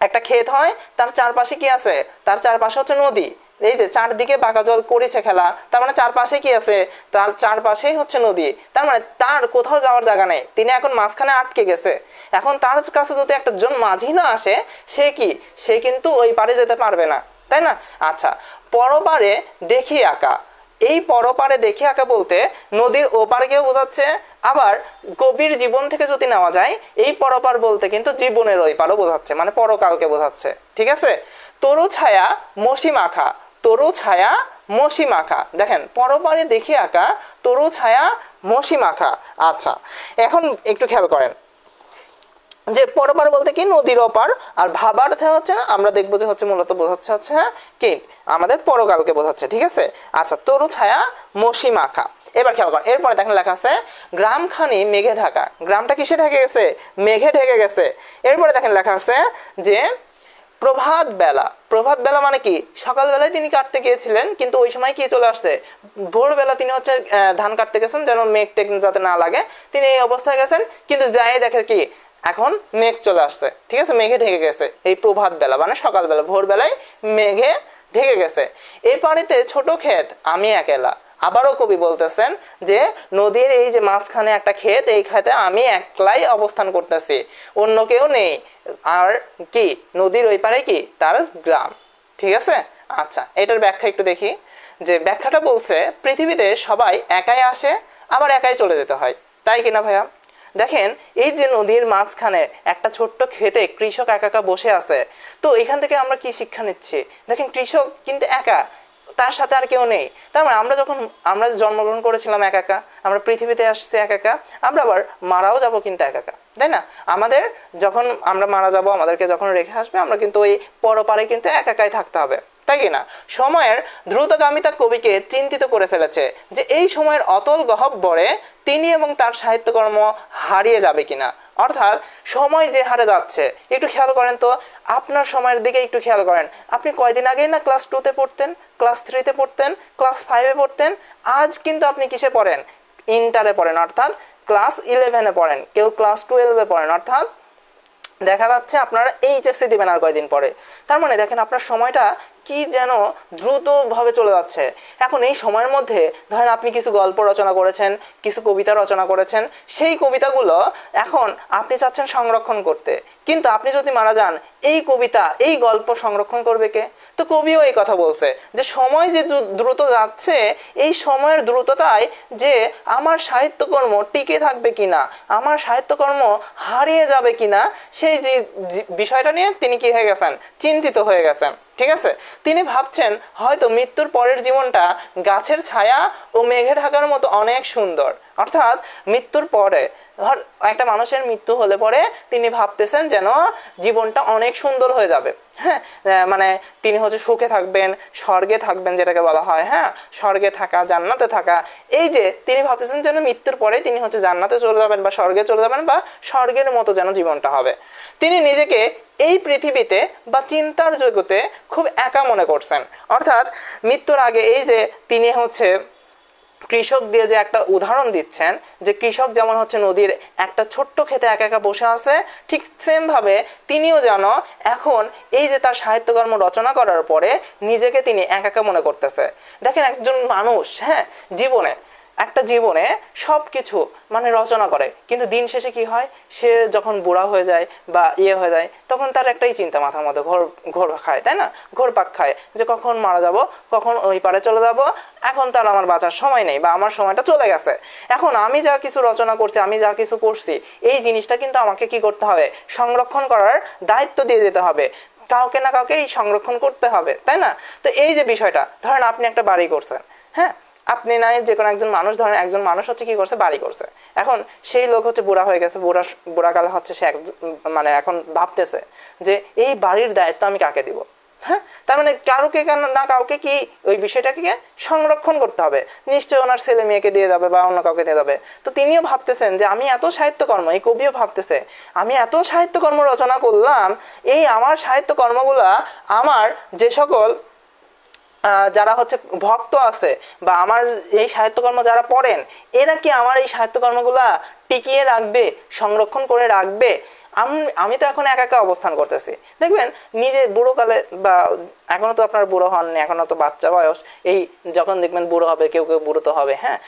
[SPEAKER 1] একটা ক্ষেত হয়, তার চারপাশে কি আছে, তার চারপাশে হচ্ছে নদী, এই যে চারদিকে বাঁকা জল করেছে খেলা, তার মানে চারপাশে কি আছে, তার চারপাশেই হচ্ছে নদী। তার মানে তার কোথাও যাওয়ার জায়গা নেই, তিনি এখন মাঝখানে আটকে গেছে। এখন তার কাছে যদি একটা জন মাঝি না আসে, সে কি, সে কিন্তু ওই পারে যেতে পারবে না, তাই না? আচ্ছা, পরপারে দেখি আঁকা, এই পরপারে দেখি আঁকা বলতে নদীর ওপারকেও বোঝাচ্ছে, আবার কবির জীবন থেকে যদি নেওয়া যায়, এই পরপার বলতে কিন্তু জীবনের ওই পারও বোঝাচ্ছে, মানে পরকালকে বোঝাচ্ছে। ঠিক আছে, তরু ছায়া মসি মাখা, তরু ছায়া মসি মাখা, দেখেন পরপারে দেখে আঁকা তরু ছায়া মসি মাখা। আচ্ছা, এখন একটু খেয়াল করেন যে পরপার বলতে কি নদীর ওপার, আর ভাবার্থে হচ্ছে আমরা দেখবো যে হচ্ছে মূলত বোঝাচ্ছে হচ্ছে কি আমাদের পরকালকে বোঝাচ্ছে, ঠিক আছে। আচ্ছা, তরু ছায়া মসি মাখা। এবার খেয়াল করেন, এরপরে দেখেন লেখা আছে গ্রামখানি মেঘে ঢাকা। গ্রামটা কিসে ঢেকে গেছে? মেঘে ঢেকে গেছে। এরপরে দেখেন লেখা আছে যে প্রভাত বেলা। প্রভাত বেলা মানে কি? সকালবেলায় তিনি কাটতে গিয়েছিলেন, কিন্তু ওই সময় কি চলে আসছে? ভোরবেলা তিনি হচ্ছে ধান কাটতে গেছেন যেন মেঘ টেক যাতে না লাগে, তিনি এই অবস্থায় গেছেন, কিন্তু যাই দেখে কি এখন মেঘ চলে আসছে, ঠিক আছে, মেঘে ঢেকে গেছে। এই প্রভাত বেলা মানে সকালবেলা, ভোরবেলায় মেঘে ঢেকে গেছে। এই পানিতে ছোট ক্ষেত আমি একেলা। আবারও কবি বলতেছেন যে নদীর এই যে মাঝখানে একটা ক্ষেত, এই ক্ষেতে আমি একলাই অবস্থান করতেছি, অন্য কেউ নেই। আর কি নদীর ওই পারে কি তার গ্রাম, ঠিক আছে। আচ্ছা, এটার ব্যাখ্যা একটু দেখি। যে ব্যাখ্যাটা বলছে পৃথিবীতে সবাই একাই আসে আবার একাই চলে যেতে হয়, তাই কিনা ভাইয়া? দেখেন এই যে নদীর মাঝখানে একটা ছোট্ট ক্ষেতে কৃষক একা একা বসে আছে, তো এখান থেকে আমরা কি শিক্ষা নিচ্ছি? দেখেন কৃষক কিন্তু একা, তার সাথে আর কেউ নেই। তার মানে আমরা জন্মগ্রহণ করেছিলাম একা একা, আমরা পৃথিবীতে আসছি একা একা, আমরা আবার মারাও যাব কিন্তু একা একা, তাই না? আমাদের যখন আমরা মারা যাব, আমাদেরকে যখন রেখে আসবে, আমরা কিন্তু ওই পরপারে কিন্তু একা একাই থাকতে হবে, তাই কিনা? সময়ের দ্রুতগামিতা কবিকে চিন্তিত করে ফেলেছে যে এই সময়ের অতল গহ্বরে তিনি এবং তার সাহিত্যকর্ম হারিয়ে যাবে কিনা। অর্থাৎ সময় যে হারে যাচ্ছে, একটু খেয়াল করেন তো, আপনার সময়ের দিকে একটু খেয়াল করেন। আপনি কয়দিন আগেই না ক্লাস 2-তে পড়তেন, ক্লাস 3-তে পড়তেন, ক্লাস 5-এ পড়তেন, আজ কিন্তু আপনি কিসে পড়েন? ইন্টারে পড়েন, অর্থাৎ ক্লাস 11-এ পড়েন, কেউ ক্লাস 12-এ পড়েন, অর্থাৎ দেখা যাচ্ছে আপনারা এইচএসসি দিবেন আর কয়দিন পরে। তার মানে দেখেন আপনার সময়টা কি যেন দ্রুত ভাবে চলে যাচ্ছে। এখন এই সময়ের মধ্যে ধরেন আপনি কিছু গল্প রচনা করেছেন, কিছু কবিতা রচনা করেছেন, সেই কবিতাগুলো এখন আপনি চাচ্ছেন সংরক্ষণ করতে, কিন্তু আপনি যদি মারা যান, এই কবিতা এই গল্প সংরক্ষণ করবে কে? তো কবিও এই কথা বলছে যে সময় যে দ্রুত যাচ্ছে, এই সময়ের দ্রুততায় যে আমার সাহিত্যকর্ম টিকে থাকবে কিনা, আমার সাহিত্যকর্ম হারিয়ে যাবে কিনা, সেই যে বিষয়টা নিয়ে তিনি কি হয়ে গেছেন? চিন্তিত হয়ে গেছেন, ঠিক আছে। তিনি ভাবছেন হয়তো মৃত্যুর পরের জীবনটা গাছের ছায়া ও মেঘে ঢাকার মতো অনেক সুন্দর। অর্থাৎ মৃত্যুর পরে একটা মানুষের মৃত্যু হলে পরে তিনি ভাবতেছেন যেন জীবনটা অনেক সুন্দর হয়ে যাবে। হ্যাঁ, মানে তিনি হচ্ছে সুখে থাকবেন, স্বর্গে থাকবেন যেটাকে বলা হয়, হ্যাঁ, স্বর্গে থাকা, জান্নাতে থাকা। এই যে তিনি ভাবতেছেন যেন মৃত্যুর পরে তিনি হচ্ছে জান্নাতে চলে যাবেন বা স্বর্গে চলে যাবেন, বা স্বর্গের মতো যেন জীবনটা হবে। তিনি নিজেকে এই পৃথিবীতে বা চিন্তার জগতে খুব একা মনে করছেন। অর্থাৎ মৃত্যুর আগে এই যে তিনি হচ্ছে কৃষক দিয়ে যে একটা উদাহরণ দিচ্ছেন, যে কৃষক যেমন হচ্ছে নদীর একটা ছোট্ট ক্ষেতে একা একা বসে আছে, ঠিক সেম ভাবে তিনিও যেন এখন এই যে তার সাহিত্যকর্ম রচনা করার পরে নিজেকে তিনি একা একা মনে করতেছে। দেখেন একজন মানুষ, হ্যাঁ, জীবনে সবকিছু মানে রচনা করে, কিন্তু দিন শেষে কি হয়? সে যখন বুড়া হয়ে যায় বা হয়ে যায়, তখন তার একটাই চিন্তা মাথার মধ্যে ঘোর খায়, তাই না? ঘোরপাক খায় যে কখন মারা যাব, কখন ওই পারে চলে যাব, এখন তার আমার বাঁচার সময় নেই বা আমার সময়টা চলে গেছে। এখন আমি যা কিছু রচনা করছি, আমি যা কিছু করছি, এই জিনিসটা কিন্তু আমাকে কি করতে হবে? সংরক্ষণ করার দায়িত্ব দিয়ে যেতে হবে, কাউকে না কাউকে এই সংরক্ষণ করতে হবে, তাই না? তো এই যে বিষয়টা, ধরেন আপনি একটা বাড়ি করছেন, হ্যাঁ, আপনি নাই যে কোনো একজন মানুষ, ধরেন একজন মানুষ হচ্ছে কি করছে? বাড়ি করছে। এখন সেই লোক হচ্ছে বুড়া হয়ে গেছে, বুড়াকালে হচ্ছে সে মানে এখন ভাবতেছে যে এই বাড়ির দায়িত্ব আমি কাকে দিব? হ্যাঁ, তার মানে কাউকে না কাউকে কি ওই বিষয়টাকে সংরক্ষণ করতে হবে, নিশ্চয়ই ওনার ছেলে মেয়েকে দিয়ে যাবে বা অন্য কাউকে দিয়ে যাবে। তো তিনিও ভাবতেছেন যে আমি এত সাহিত্যকর্ম, এই কবিও ভাবতেছে আমি এত সাহিত্যকর্ম রচনা করলাম, এই আমার সাহিত্যকর্মগুলা আমার যে সকল যারা হচ্ছে ভক্ত আছে বা আমার এই সাহিত্যকর্ম যারা পড়েন, এরা কি আমার এই সাহিত্যকর্মগুলা টিকিয়ে রাখবে, সংরক্ষণ করে রাখবে? আমি তো এখন একা একা অবস্থান করতেছি। দেখবেন নিজে বুড়োকালে, বা এখনো তো আপনার বুড়ো হননি, এখনো তো বাচ্চা বয়স, এই যখন দেখবেন বুড়ো হবে, কেউ কেউ বুড়ো তো হবে, হ্যাঁ,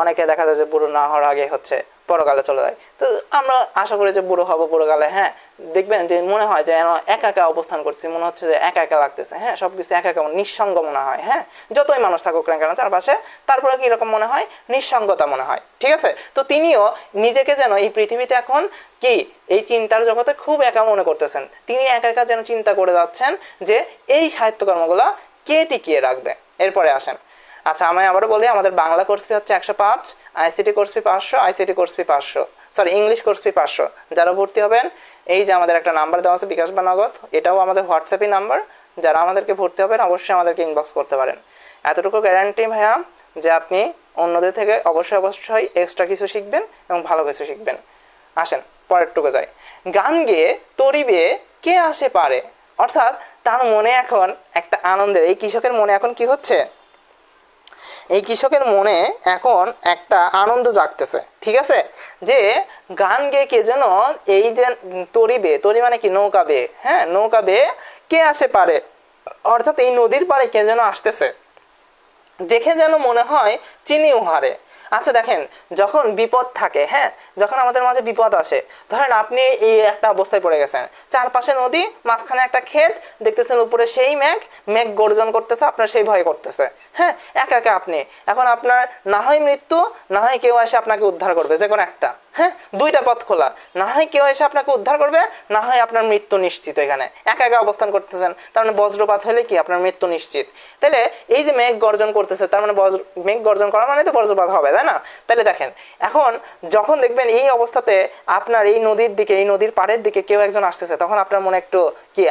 [SPEAKER 1] অনেকে দেখা যায় যে বুড়ো না হওয়ার আগে হচ্ছে পরকালে চলে যায়। তো আমরা আশা করি যে বুড়ো হবো, পরকালে হ্যাঁ দেখবেন যে মনে হয় যে একা একা অবস্থান করছি, মনে হচ্ছে যে একা একা লাগতেছে, হ্যাঁ, সবকিছু একা একা নিঃসঙ্গ মনে হয়, হ্যাঁ, যতই মানুষ থাকুক না কেন চারপাশে, তারপরে কি রকম মনে হয়? নিঃসঙ্গতা মনে হয়, ঠিক আছে। তো তিনিও নিজেকে যেন এই পৃথিবীতে এখন কি এই চিন্তার জগতে খুব একা মনে করতেছেন। তিনি একা একা যেন চিন্তা করে যাচ্ছেন যে এই সাহিত্যকর্মগুলা কে টিকিয়ে রাখবে। এরপরে আসেন, আচ্ছা আমি আবারও বলি, আমাদের বাংলা কোর্স ফি হচ্ছে 105, ICT course fee 500, ICT course fee 500, sorry English course fee 500। যারা ভর্তি হবেন এই যে আমাদের একটা নাম্বার দেওয়া আছে বিকাশ বা নগদ, এটাও আমাদের হোয়াটসঅ্যাপই নাম্বার। যারা আমাদেরকে ভর্তি হবেন অবশ্যই আমাদেরকে ইনবক্স করতে পারেন। এতটুকু গ্যারান্টি ভাইয়া যে আপনি অন্যদের থেকে অবশ্যই এক্সট্রা কিছু শিখবেন এবং ভালো কিছু শিখবেন। আসেন পরেরটুকু যাই। গান গেয়ে তরিবে কে আসে পারে, অর্থাৎ তার মনে এখন একটা আনন্দের, এই কৃষকের মনে এখন কি হচ্ছে, এই কৃষকের মনে এখন একটা আনন্দ জাগতেছে, ঠিক আছে, যে গান গেয়ে কে যেন এই যে তরিবে, তরি মানে কি নৌকা বেয়ে, হ্যাঁ নৌকা বেয়ে কে আসে পারে, অর্থাৎ এই নদীর পাড়ে কে যেন আসতেছে, দেখে যেন মনে হয় চিনি উহারে। আচ্ছা দেখেন, যখন বিপদ থাকে, হ্যাঁ যখন আমাদের মাঝে বিপদ আসে, ধরেন আপনি এই একটা অবস্থায় পড়ে গেছেন, চারপাশে নদী, মাঝখানে একটা ক্ষেত, দেখতেছেন উপরে সেই মেঘ, মেঘ গর্জন করতেছে, আপনার সেই ভয় করতেছে, হ্যাঁ একা একা আপনি, এখন আপনার না হয় মৃত্যু, না হয় কেউ এসে আপনাকে উদ্ধার করবে, যে কোনো একটা, হ্যাঁ দুইটা পথ খোলা, না হয় কেউ এসে আপনাকে উদ্ধার করবে, না হয় আপনার মৃত্যু নিশ্চিত। এখানে একা একা অবস্থান করতেছেন, তার মানে বজ্রপাত হলে কি আপনার মৃত্যু নিশ্চিত। তাহলে এই যে মেঘ গর্জন করতেছে, তার মানে মেঘ গর্জন করা মানে তো বজ্রপাত হবে, তাই না? তাহলে দেখেন এখন যখন দেখবেন এই অবস্থাতে আপনার এই নদীর দিকে, এই নদীর পাড়ের দিকে কেউ একজন আসতেছে, তখন আপনার মনে একটু কি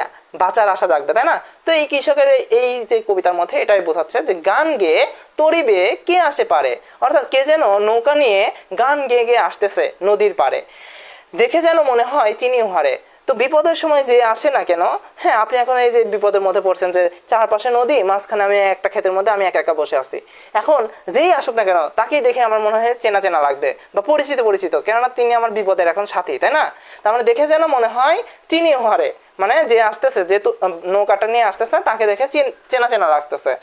[SPEAKER 1] বাঁচার আশা জাগবে, তাই না? তো এই কৃষকের এই যে কবিতার মধ্যে এটাই বোঝাচ্ছে যে গান গেয়ে তরিবে কে আসে পারে, অর্থাৎ কে যেন নৌকা নিয়ে গান গেয়ে গেয়ে আসতেছে নদীর পাড়ে, দেখে যেন মনে হয় চিনি উহারে। তো বিপদের সময় যে আসে না কেন, হ্যাঁ আপনি এখন এই যে বিপদের মধ্যে পড়ছেন, যে চারপাশে নদী, মাঝখানে আমি একটা ক্ষেতের মধ্যে আমি একা একা বসে আছি, এখন যেই আসুক না কেন তাকেই দেখে আমার মনে হয় চেনা চেনা লাগবে বা পরিচিত পরিচিত, কেননা তিনি আমার বিপদের এখন সাথী, তাই না? তার মানে দেখে যেন মনে হয় চিনি উহারে, মানে যে আসতেছে, যে নৌকাটা নিয়ে আসতেছে তাকে দেখে চেনা চেনা লাগতেছে।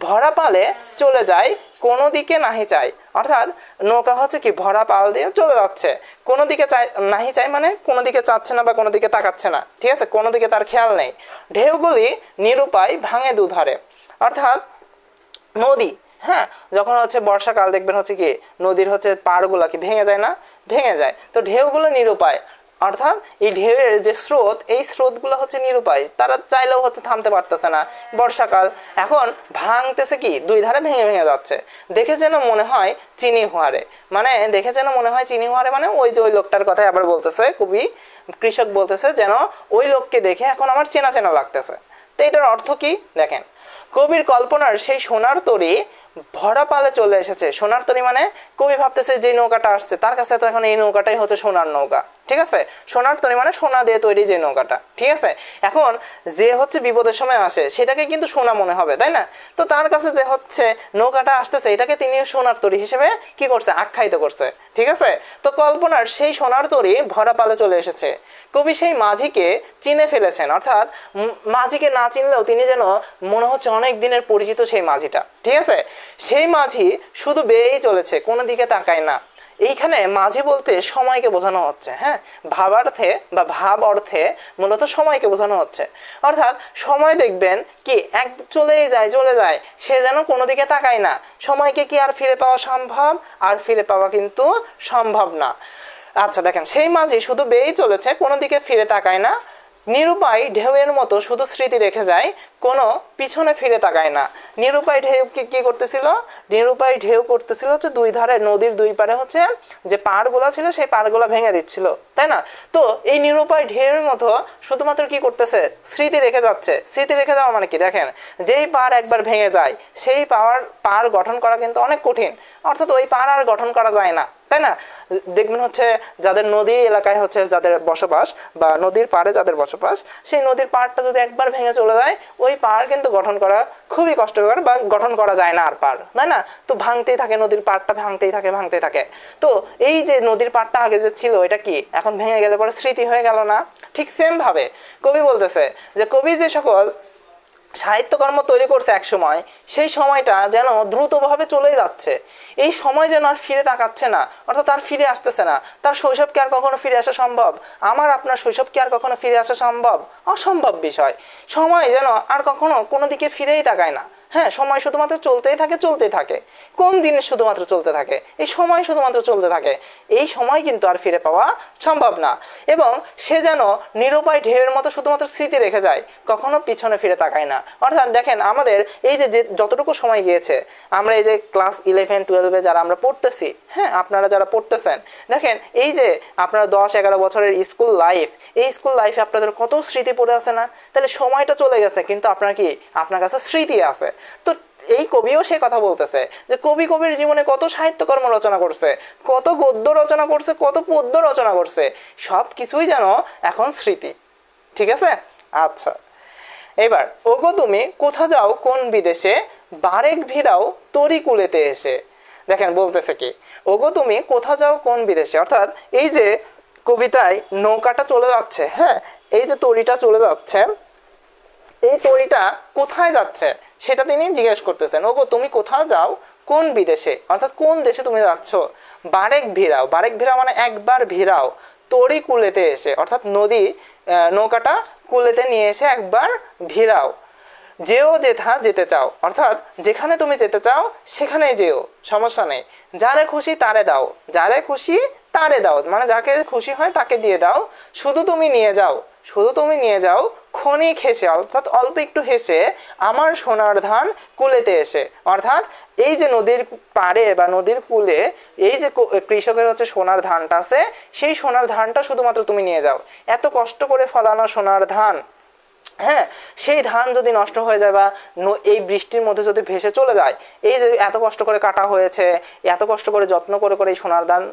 [SPEAKER 1] ভরা পালে চলে যায় কোনো দিকে নাহি চাই, অর্থাৎ নৌকা হচ্ছে কি ভরা পাল দিয়ে চলে যাচ্ছে, কোনো দিকে চাই নাহি চাই মানে কোনো দিকে চাচ্ছে না বা কোনো দিকে তাকাচ্ছে না, ঠিক আছে, কোনো দিকে তার খেয়াল নেই। ঢেউগুলি নিরুপায় ভাঙে দুধারে, অর্থাৎ নদী, হ্যাঁ যখন হচ্ছে বর্ষাকাল দেখবেন হচ্ছে কি নদীর হচ্ছে পাড়গুলা কি ভেঙে যায় না, ভেঙে যায়, তো ঢেউগুলো নিরুপায়, অর্থাৎ এই ঢেউয়ের যে স্রোত, এই স্রোতগুলো হচ্ছে নিরুপায়, তারা চাইলেও হচ্ছে থামতে পারতেছে না, বর্ষাকাল এখন ভাঙতেছে কি দুই ধারে ভেঙে ভেঙে যাচ্ছে, দেখে যেন মনে হয় চিনি হুয়ারে, মানে দেখে যেন মনে হয় চিনি হুয়ারে মানে ওই যে ওই লোকটার কথাই আবার বলতেছে কবি, কৃষক বলতেছে যেন ওই লোককে দেখে এখন আমার চেনা চেনা লাগতেছে। তো এটার অর্থ কি দেখেন, কবির কল্পনার সেই সোনার তরী ভরা পালে চলে এসেছে। সোনার তরী মানে কবি ভাবতেছে যে নৌকাটা আসছে তার কাছে তো এখন এই নৌকাটাই হচ্ছে সোনার নৌকা, ঠিক আছে, সোনার তরী মানে সোনা দিয়ে তৈরি যে নৌকাটা, ঠিক আছে, এখন যে হচ্ছে বিপদের সময় আসে সেটাকে কিন্তু সোনা মনে হবে, তাই না? তো তার কাছে যে হচ্ছে নৌকাটা আসতেছে এটাকে তিনি সোনার তরী হিসেবে কি করছে, আখ্যায়িত করছে, ঠিক আছে। তো কল্পনার সেই সোনার তরী ভরা পালে চলে এসেছে, কবি সেই মাঝিকে চিনে ফেলেছেন, অর্থাৎ মাঝিকে না চিনলেও তিনি যেন মনে হচ্ছে অনেক দিনের পরিচিত সেই মাঝিটা, ঠিক আছে, সেই মাঝি শুধু বেয়েই চলেছে, কোনো দিকে তাকায় না। এইখানে মাঝি বলতে সময়কে বোঝানো হচ্ছে, হ্যাঁ ভাবার্থে বা ভাব অর্থে মূলত সময়কে বোঝানো হচ্ছে, অর্থাৎ সময় দেখবেন কি এক চলেই যায় চলে যায়, সে যেন কোনো দিকে তাকায় না। সময়কে কি আর ফিরে পাওয়া সম্ভব? আর ফিরে পাওয়া কিন্তু সম্ভব না। আচ্ছা দেখেন, সেই মাঝি শুধু বেয়েই চলেছে, কোনো দিকে ফিরে তাকায় না, নিরুপায় ঢেউয়ের মতো শুধু স্মৃতি রেখে যায়, কোনো পিছনে ফিরে তাকায় না। নিরুপায় ঢেউ কি করতেছিল, নিরুপায় ঢেউ করতেছিল হচ্ছে দুই ধারে নদীর দুই পারে হচ্ছে যে পাড়গুলা ছিল সেই পাড়গুলা ভেঙে দিচ্ছিল, তাই না? তো এই নিরুপায় ঢেউয়ের মতো শুধুমাত্র কি করতেছে, স্মৃতি রেখে যাচ্ছে। স্মৃতি রেখে যাওয়া মানে কি দেখেন, যেই পাড় একবার ভেঙে যায় সেই পাড় গঠন করা কিন্তু অনেক কঠিন, অর্থাৎ ওই পাড় আর গঠন করা যায় না, তাই না? দেখবেন হচ্ছে যাদের নদী এলাকায় হচ্ছে যাদের বসবাস বা নদীর পাড়ে যাদের বসবাস, সেই নদীর পাড়টা যদি একবার ভেঙে চলে যায় ওই পাড় কিন্তু গঠন করা খুবই কষ্টকর বা গঠন করা যায় না আর পাড়, তাই না? তো ভাঙতেই থাকে, নদীর পাড়টা ভাঙতেই থাকে ভাঙতেই থাকে। তো এই যে নদীর পাড়টা আগে যে ছিল এটা কি এখন ভেঙে গেলে পরে স্মৃতি হয়ে গেল না? ঠিক সেম ভাবে কবি বলতেছে যে কবি যে সকল সাহিত্যকর্ম তৈরি করছে এক সময়, সেই সময়টা যেন দ্রুতভাবে চলে যাচ্ছে, এই সময় যেন আর ফিরে তাকাচ্ছে না, অর্থাৎ তার ফিরে আসতেছে না। তার শৈশব কি আর কখনো ফিরে আসা সম্ভব? আমার আপনার শৈশব কি আর কখনো ফিরে আসা সম্ভব? অসম্ভব বিষয়। সময় যেন আর কখনো কোনো দিকে ফিরেই তাকায় না, হ্যাঁ, সময় শুধুমাত্র চলতেই থাকে। কোন জিনিস শুধুমাত্র চলতে থাকে? এই সময় শুধুমাত্র চলতে থাকে। এই সময় কিন্তু আর ফিরে পাওয়া সম্ভব না। এবং সে যেন নিরুপায় ঢেউয়ের মতো শুধুমাত্র স্মৃতি রেখে যায়, কখনো পিছনে ফিরে তাকায় না। অর্থাৎ দেখেন, আমাদের এই যে যতটুকু সময় গিয়েছে, আমরা এই যে ক্লাস 11-12-এ যারা আমরা পড়তেছি, হ্যাঁ, আপনারা যারা পড়তেছেন, দেখেন এই যে আপনারা 10-11 বছরের স্কুল লাইফ, এই স্কুল লাইফে আপনাদের কত স্মৃতি পড়ে আছে না? তাহলে সময়টা চলে গেছে, কিন্তু আপনার কাছে স্মৃতি আছে। তো এই কবিও সে কথা বলতেছে যে কবির জীবনে কত সাহিত্যকর্ম রচনা করছে, কত গদ্য রচনা করছে, কত পদ্য রচনা করছে, সব কিছুই যেন এখন স্মৃতি। ঠিক আছে? আচ্ছা, এবার ওগো তুমি কোথা যাও কোন বিদেশে, বারেক ভিড়াও তরি কুলেতে এসে। দেখেন বলতেছে কি, ওগো তুমি কোথা যাও কোন বিদেশে, অর্থাৎ এই যে কবিতায় নৌকাটা চলে যাচ্ছে, হ্যাঁ, এই যে তরিটা চলে যাচ্ছে, এই তরিটা কোথায় যাচ্ছে সেটা তিনি জিজ্ঞেস করতেছেন। ওগো তুমি কোথা যাও কোন বিদেশে, অর্থাৎ কোন দেশে তুমি যাচ্ছ। বারেক ভিড়াও, বারেক ভিড়াও মানে একবার ভিড়াও, তরি কুলেতে এসে, অর্থাৎ নৌকাটা কুলেতে নিয়ে এসে একবার ভিড়াও। যেও যেথা যেতে চাও, অর্থাৎ যেখানে তুমি যেতে চাও সেখানে যেও, সমস্যা নেই। যারে খুশি তারে দাও, যারে খুশি তারে দাও, মানে যাকে খুশি হয় তাকে দিয়ে দাও। শুধু তুমি নিয়ে যাও, শুধু তুমি নিয়ে যাও ক্ষণিক হেসে, অর্থাৎ অল্প একটু হেসে, আমার সোনার ধান কুলেতে এসে। অর্থাৎ এই যে নদীর পাড়ে বা নদীর কূলে এই যে কৃষকের হচ্ছে সোনার ধানটা আছে, সেই সোনার ধানটা শুধুমাত্র তুমি নিয়ে যাও। এত কষ্ট করে ফলানো সোনার ধান, হ্যাঁ, সেই ধান যদি নষ্ট হয়ে যায় বা এই বৃষ্টির মধ্যে যদি ভেসে চলে যায়, এই যে এত কষ্ট করে কাটা হয়েছে, এত কষ্ট করে যত্ন করে করে এই সোনার ধান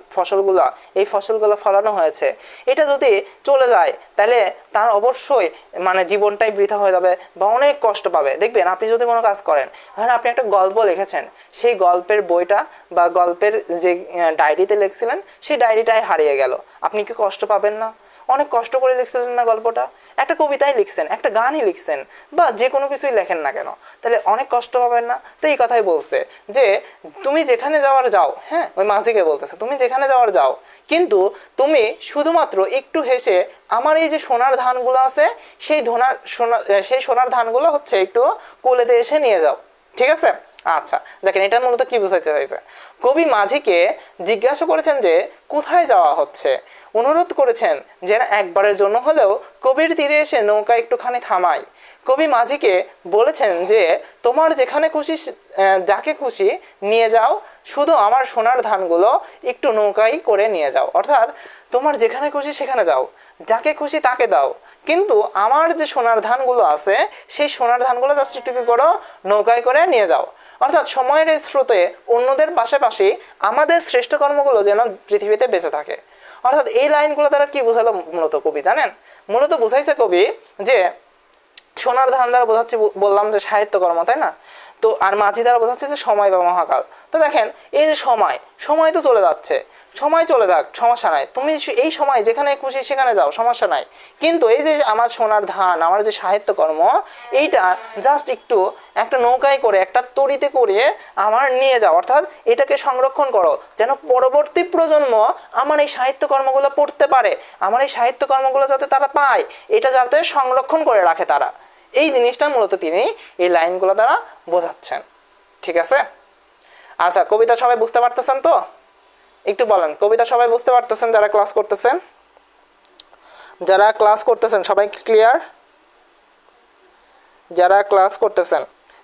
[SPEAKER 1] এই ফসলগুলো ফলানো হয়েছে, এটা যদি চলে যায় তাহলে তার অবশ্যই মানে জীবনটাই বৃথা হয়ে যাবে বা অনেক কষ্ট পাবে। দেখবেন, আপনি যদি কোনো কাজ করেন, ধরেন আপনি একটা গল্প লিখেছেন, সেই গল্পের বইটা বা গল্পের যে ডায়েরিতে লিখছিলেন, সেই ডায়েরিটাই হারিয়ে গেল, আপনি কি কষ্ট পাবেন না? অনেক কষ্ট করে লিখছিলেন না গল্পটা, একটা কবিতায় লিখছেন, একটা গানই লিখছেন, বা যে কোনো কিছুই লেখেন না কেন, তাহলে অনেক কষ্ট পাবেন না? তো এই কথাই বলছে যে তুমি যেখানে যাওয়ার যাও, হ্যাঁ, ওই মাঝিকে বলতেছে তুমি যেখানে যাওয়ার যাও, কিন্তু তুমি শুধুমাত্র একটু হেসে আমার এই যে সোনার ধানগুলো আছে, সেই সোনার ধানগুলো হচ্ছে একটু কোলেতে এসে নিয়ে যাও। ঠিক আছে? আচ্ছা, দেখেন এটা মূলত কি বোঝাতে চাইছে। কবি মাঝিকে জিজ্ঞাসা করেছেন যে কোথায় যাওয়া হচ্ছে, অনুরোধ করেছেন যেন একবারের জন্য হলেও কবির তীরে এসে নৌকা একটুখানি থামায়। কবি মাঝিকে বলেছেন যে তোমার যেখানে খুশি যাকে খুশি নিয়ে যাও, শুধু আমার সোনার ধানগুলো একটু নৌকায় করে নিয়ে যাও। অর্থাৎ তোমার যেখানে খুশি সেখানে যাও, যাকে খুশি তাকে দাও, কিন্তু আমার যে সোনার ধানগুলো আছে সেই সোনার ধানগুলো জাস্ট একটু কি করো, নৌকায় করে নিয়ে যাও। অর্থাৎ সময়ের স্রোতে অন্যদের পাশাপাশি আমাদের শ্রেষ্ঠ কর্মগুলো যেন পৃথিবীতে বেঁচে থাকে। অর্থাৎ এই লাইনগুলো দ্বারা কি বোঝালো মূলত কবি জানেন? মূলত বোঝাইছে কবি যে সোনার ধান দ্বারা বোঝাচ্ছি, বললাম যে সাহিত্যকর্ম, তাই না? তো আর মাঝি দ্বারা বোঝাচ্ছে যে সময় বা মহাকাল। তো দেখেন এই যে সময় তো চলে যাচ্ছে, সময় চলে যাক, সমস্যা নাই, তুমি এই সময় যেখানে খুশি সেখানে যাও, সমস্যা নাই, কিন্তু এই যে আমার সোনার ধান, আমার যে সাহিত্যকর্ম, এইটা জাস্ট একটু একটা নৌকায় করে, একটা তরিতে করে আমার নিয়ে যাও। অর্থাৎ এটাকে সংরক্ষণ করো, যেন পরবর্তী প্রজন্ম আমার এই সাহিত্যকর্মগুলো পড়তে পারে, আমার এই সাহিত্যকর্মগুলো যাতে তারা পায়, এটা যাতে সংরক্ষণ করে রাখে তারা। এই জিনিসটা মূলত তিনি এই লাইনগুলো দ্বারা বোঝাচ্ছেন। ঠিক আছে? আচ্ছা, কবিতা সবাই বুঝতে পারতেছেন তো? একটু বলেন, কবিতা সবাই বুঝতে পারতেছেন? যারা ক্লাস করতেছেন সবাই ক্লিয়ার? যারা ক্লাস করতেছেন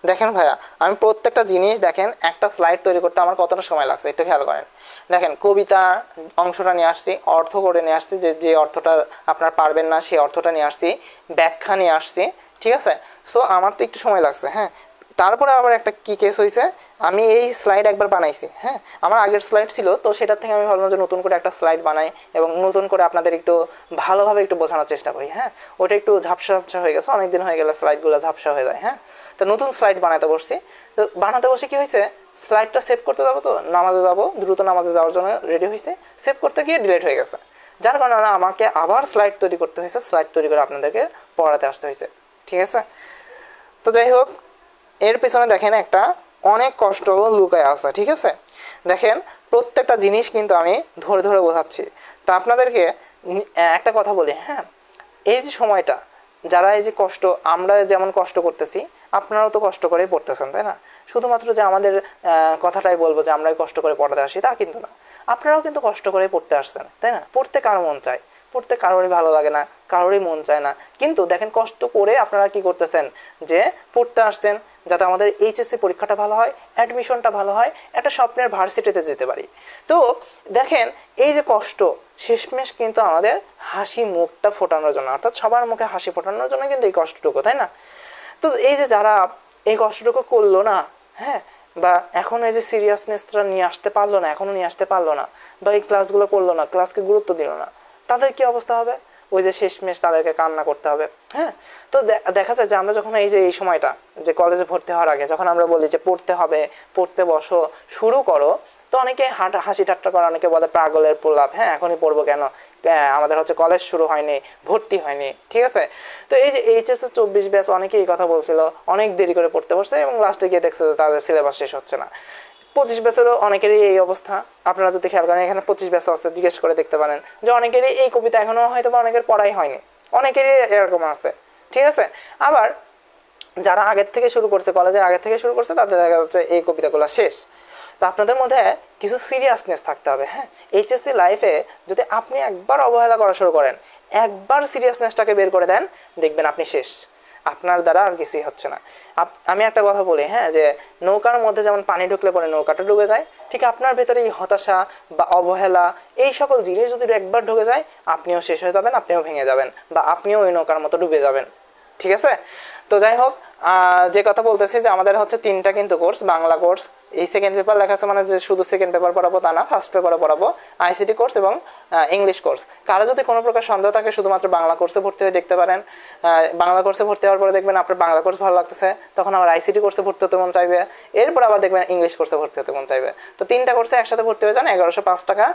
[SPEAKER 1] দেখেন ভাইয়া, আমি প্রত্যেকটা জিনিস দেখেন, একটা স্লাইড তৈরি করতে আমার কতটা সময় লাগছে একটু খেয়াল করেন। দেখেন, কবিতা অংশটা নিয়ে আসছি, অর্থ করে নিয়ে আসছি, যে অর্থটা আপনার পারবেন না সেই অর্থটা নিয়ে আসছি, ব্যাখ্যা নিয়ে আসছি। ঠিক আছে? সো আমার তো একটু সময় লাগছে। হ্যাঁ, তারপরে আবার একটা কি কেস হয়েছে, আমি এই স্লাইড একবার বানাইছি, হ্যাঁ, আমার আগের স্লাইড ছিল, তো সেটার থেকে আমি ভাবলাম যে নতুন করে একটা স্লাইড বানাই এবং নতুন করে আপনাদের একটু ভালোভাবে একটু বোঝানোর চেষ্টা করি। হ্যাঁ, ওটা একটু ঝাপসা হয়ে গেছে, অনেকদিন হয়ে গেলে স্লাইডগুলো ঝাপসা হয়ে যায়। হ্যাঁ, তো নতুন স্লাইড বানাতে বসছি। তো বানাতে বসে কি হয়েছে, স্লাইডটা সেভ করতে যাবো, তো নামাজে যাবো, দ্রুত নামাজে যাওয়ার জন্য রেডি হয়েছে, সেভ করতে গিয়ে ডিলিট হয়ে গেছে, যার কারণে আমাকে আবার স্লাইড তৈরি করতে হয়েছে, স্লাইড তৈরি করে আপনাদেরকে পড়াতে আসতে হয়েছে। ঠিক আছে? তো যাই হোক, এর পিছনে দেখেন একটা অনেক কষ্ট লুকায় আছে। ঠিক আছে? দেখেন, প্রত্যেকটা জিনিস কিন্তু আমি ধরে ধরে বোঝাচ্ছি। তো আপনাদেরকে একটা কথা বলি, হ্যাঁ, এই যে সময়টা, যারা এই যে কষ্ট, আমরা যেমন কষ্ট করতেছি আপনারাও তো কষ্ট করেই পড়তেছেন, তাই না? শুধুমাত্র যে আমাদের কথাটাই বলবো যে আমরাই কষ্ট করে পড়াতে আসি তা কিন্তু না, আপনারাও কিন্তু কষ্ট করে পড়তে আসছেন, তাই না? পড়তে কার মন চায়? পড়তে কারোরই ভালো লাগে না, কারোরই মন চায় না, কিন্তু দেখেন কষ্ট করে আপনারা কি করতেছেন, যে পড়তে আসছেন যাতে আমাদের এইচএসসি পরীক্ষাটা ভালো হয়, অ্যাডমিশনটা ভালো হয়, একটা স্বপ্নের ভার্সিটিতে যেতে পারি। তো দেখেন এই যে কষ্ট, শেষমেশ কিন্তু আমাদের হাসি মুখটা ফোটানোর জন্য, অর্থাৎ সবার মুখে হাসি ফোটানোর জন্য কিন্তু এই কষ্টটুকু, তাই না? তো এই যে যারা এই কষ্টটুকু করলো না, হ্যাঁ, বা এখন এই যে সিরিয়াসনেসটা নিয়ে আসতে পারলো না, এখনো নিয়ে আসতে পারলো না, বা এই ক্লাসগুলো করলো না, ক্লাসকে গুরুত্ব দিল না, তাদের কি অবস্থা হবে? ওই যে শেষমেশ তাদেরকে কান্না করতে হবে। হ্যাঁ, তো দেখা যায় যে আমরা যখন এই যে এই সময়টা, যে কলেজে ভর্তি হওয়ার আগে যখন আমরা বলি যে পড়তে হবে, পড়তে বসো, শুরু করো, তো অনেকে হাসি ঠাট্টা করে, অনেকে বলে পাগলের প্রলাপ, হ্যাঁ এখনই পড়বো কেন, আমাদের হচ্ছে কলেজ শুরু হয়নি, ভর্তি হয়নি, ঠিক আছে? তো এই যে এইচএসএ 24 ব্যাচ অনেকে এই কথা বলছিল, অনেক দেরি করে পড়তে বসছে এবং লাস্টে গিয়ে দেখছে যে তাদের সিলেবাস শেষ হচ্ছে না। 25 ব্যাচেরও অনেকেরই এই অবস্থা। আপনারা যদি খেয়াল করেন এখানে 25 ব্যাচ আছে, জিজ্ঞেস করে দেখতে পারেন যে অনেকেরই এই কবিতা এখনো হয়তো বা অনেকের পড়াই হয়নি, অনেকেরই এরকম আছে, ঠিক আছে? আবার যারা আগের থেকে শুরু করছে, কলেজের আগের থেকে শুরু করছে, তাদের দেখা যাচ্ছে এই কবিতাগুলো শেষ। তো আপনাদের মধ্যে কিছু সিরিয়াসনেস থাকতে হবে। হ্যাঁ, এইচএসসি লাইফে যদি আপনি একবার অবহেলা করা শুরু করেন, একবার সিরিয়াসনেসটাকে বের করে দেন, দেখবেন আপনি শেষ, আপনার দ্বারা আর কিছুই হচ্ছে না। আমি একটা কথা বলি, হ্যাঁ, যে নৌকার মধ্যে যেমন পানি ঢুকলে পরে নৌকাটা ডুবে যায়, ঠিক আপনার ভেতরে এই হতাশা বা অবহেলা এই সকল জিনিস যদি একবার ঢুকে যায়, আপনিও শেষ হয়ে যাবেন, আপনিও ভেঙে যাবেন, বা আপনিও ওই নৌকার মতো ডুবে যাবেন, ঠিক আছে? তো যাই হোক, যে কথা বলতেছি যে আমাদের হচ্ছে 3টা কিন্তু কোর্স, বাংলা কোর্স, এই সেকেন্ড পেপার লেখা আছে মানে যে শুধু সেকেন্ড পেপার পড়াবো তা না, ফার্স্ট পেপারে পড়াবো, আইসিটি কোর্স এবং ইংলিশ কোর্স। কারো যদি কোনো প্রকার সন্দেহ থাকে শুধুমাত্র বাংলা কোর্সে ভর্তি হয়ে দেখতে পারেন। বাংলা কোর্সে ভর্তি হওয়ার পরে দেখবেন আপনার বাংলা কোর্স ভালো লাগতেছে, তখন আবার আইসিটি কোর্সে ভর্তি হতে মন চাইবে, এরপর আবার দেখবেন ইংলিশ কোর্সে ভর্তি হতে মন চাইবে। তো 3টা কোর্সে একসাথে ভর্তি হয়ে যান, 1105 টাকা,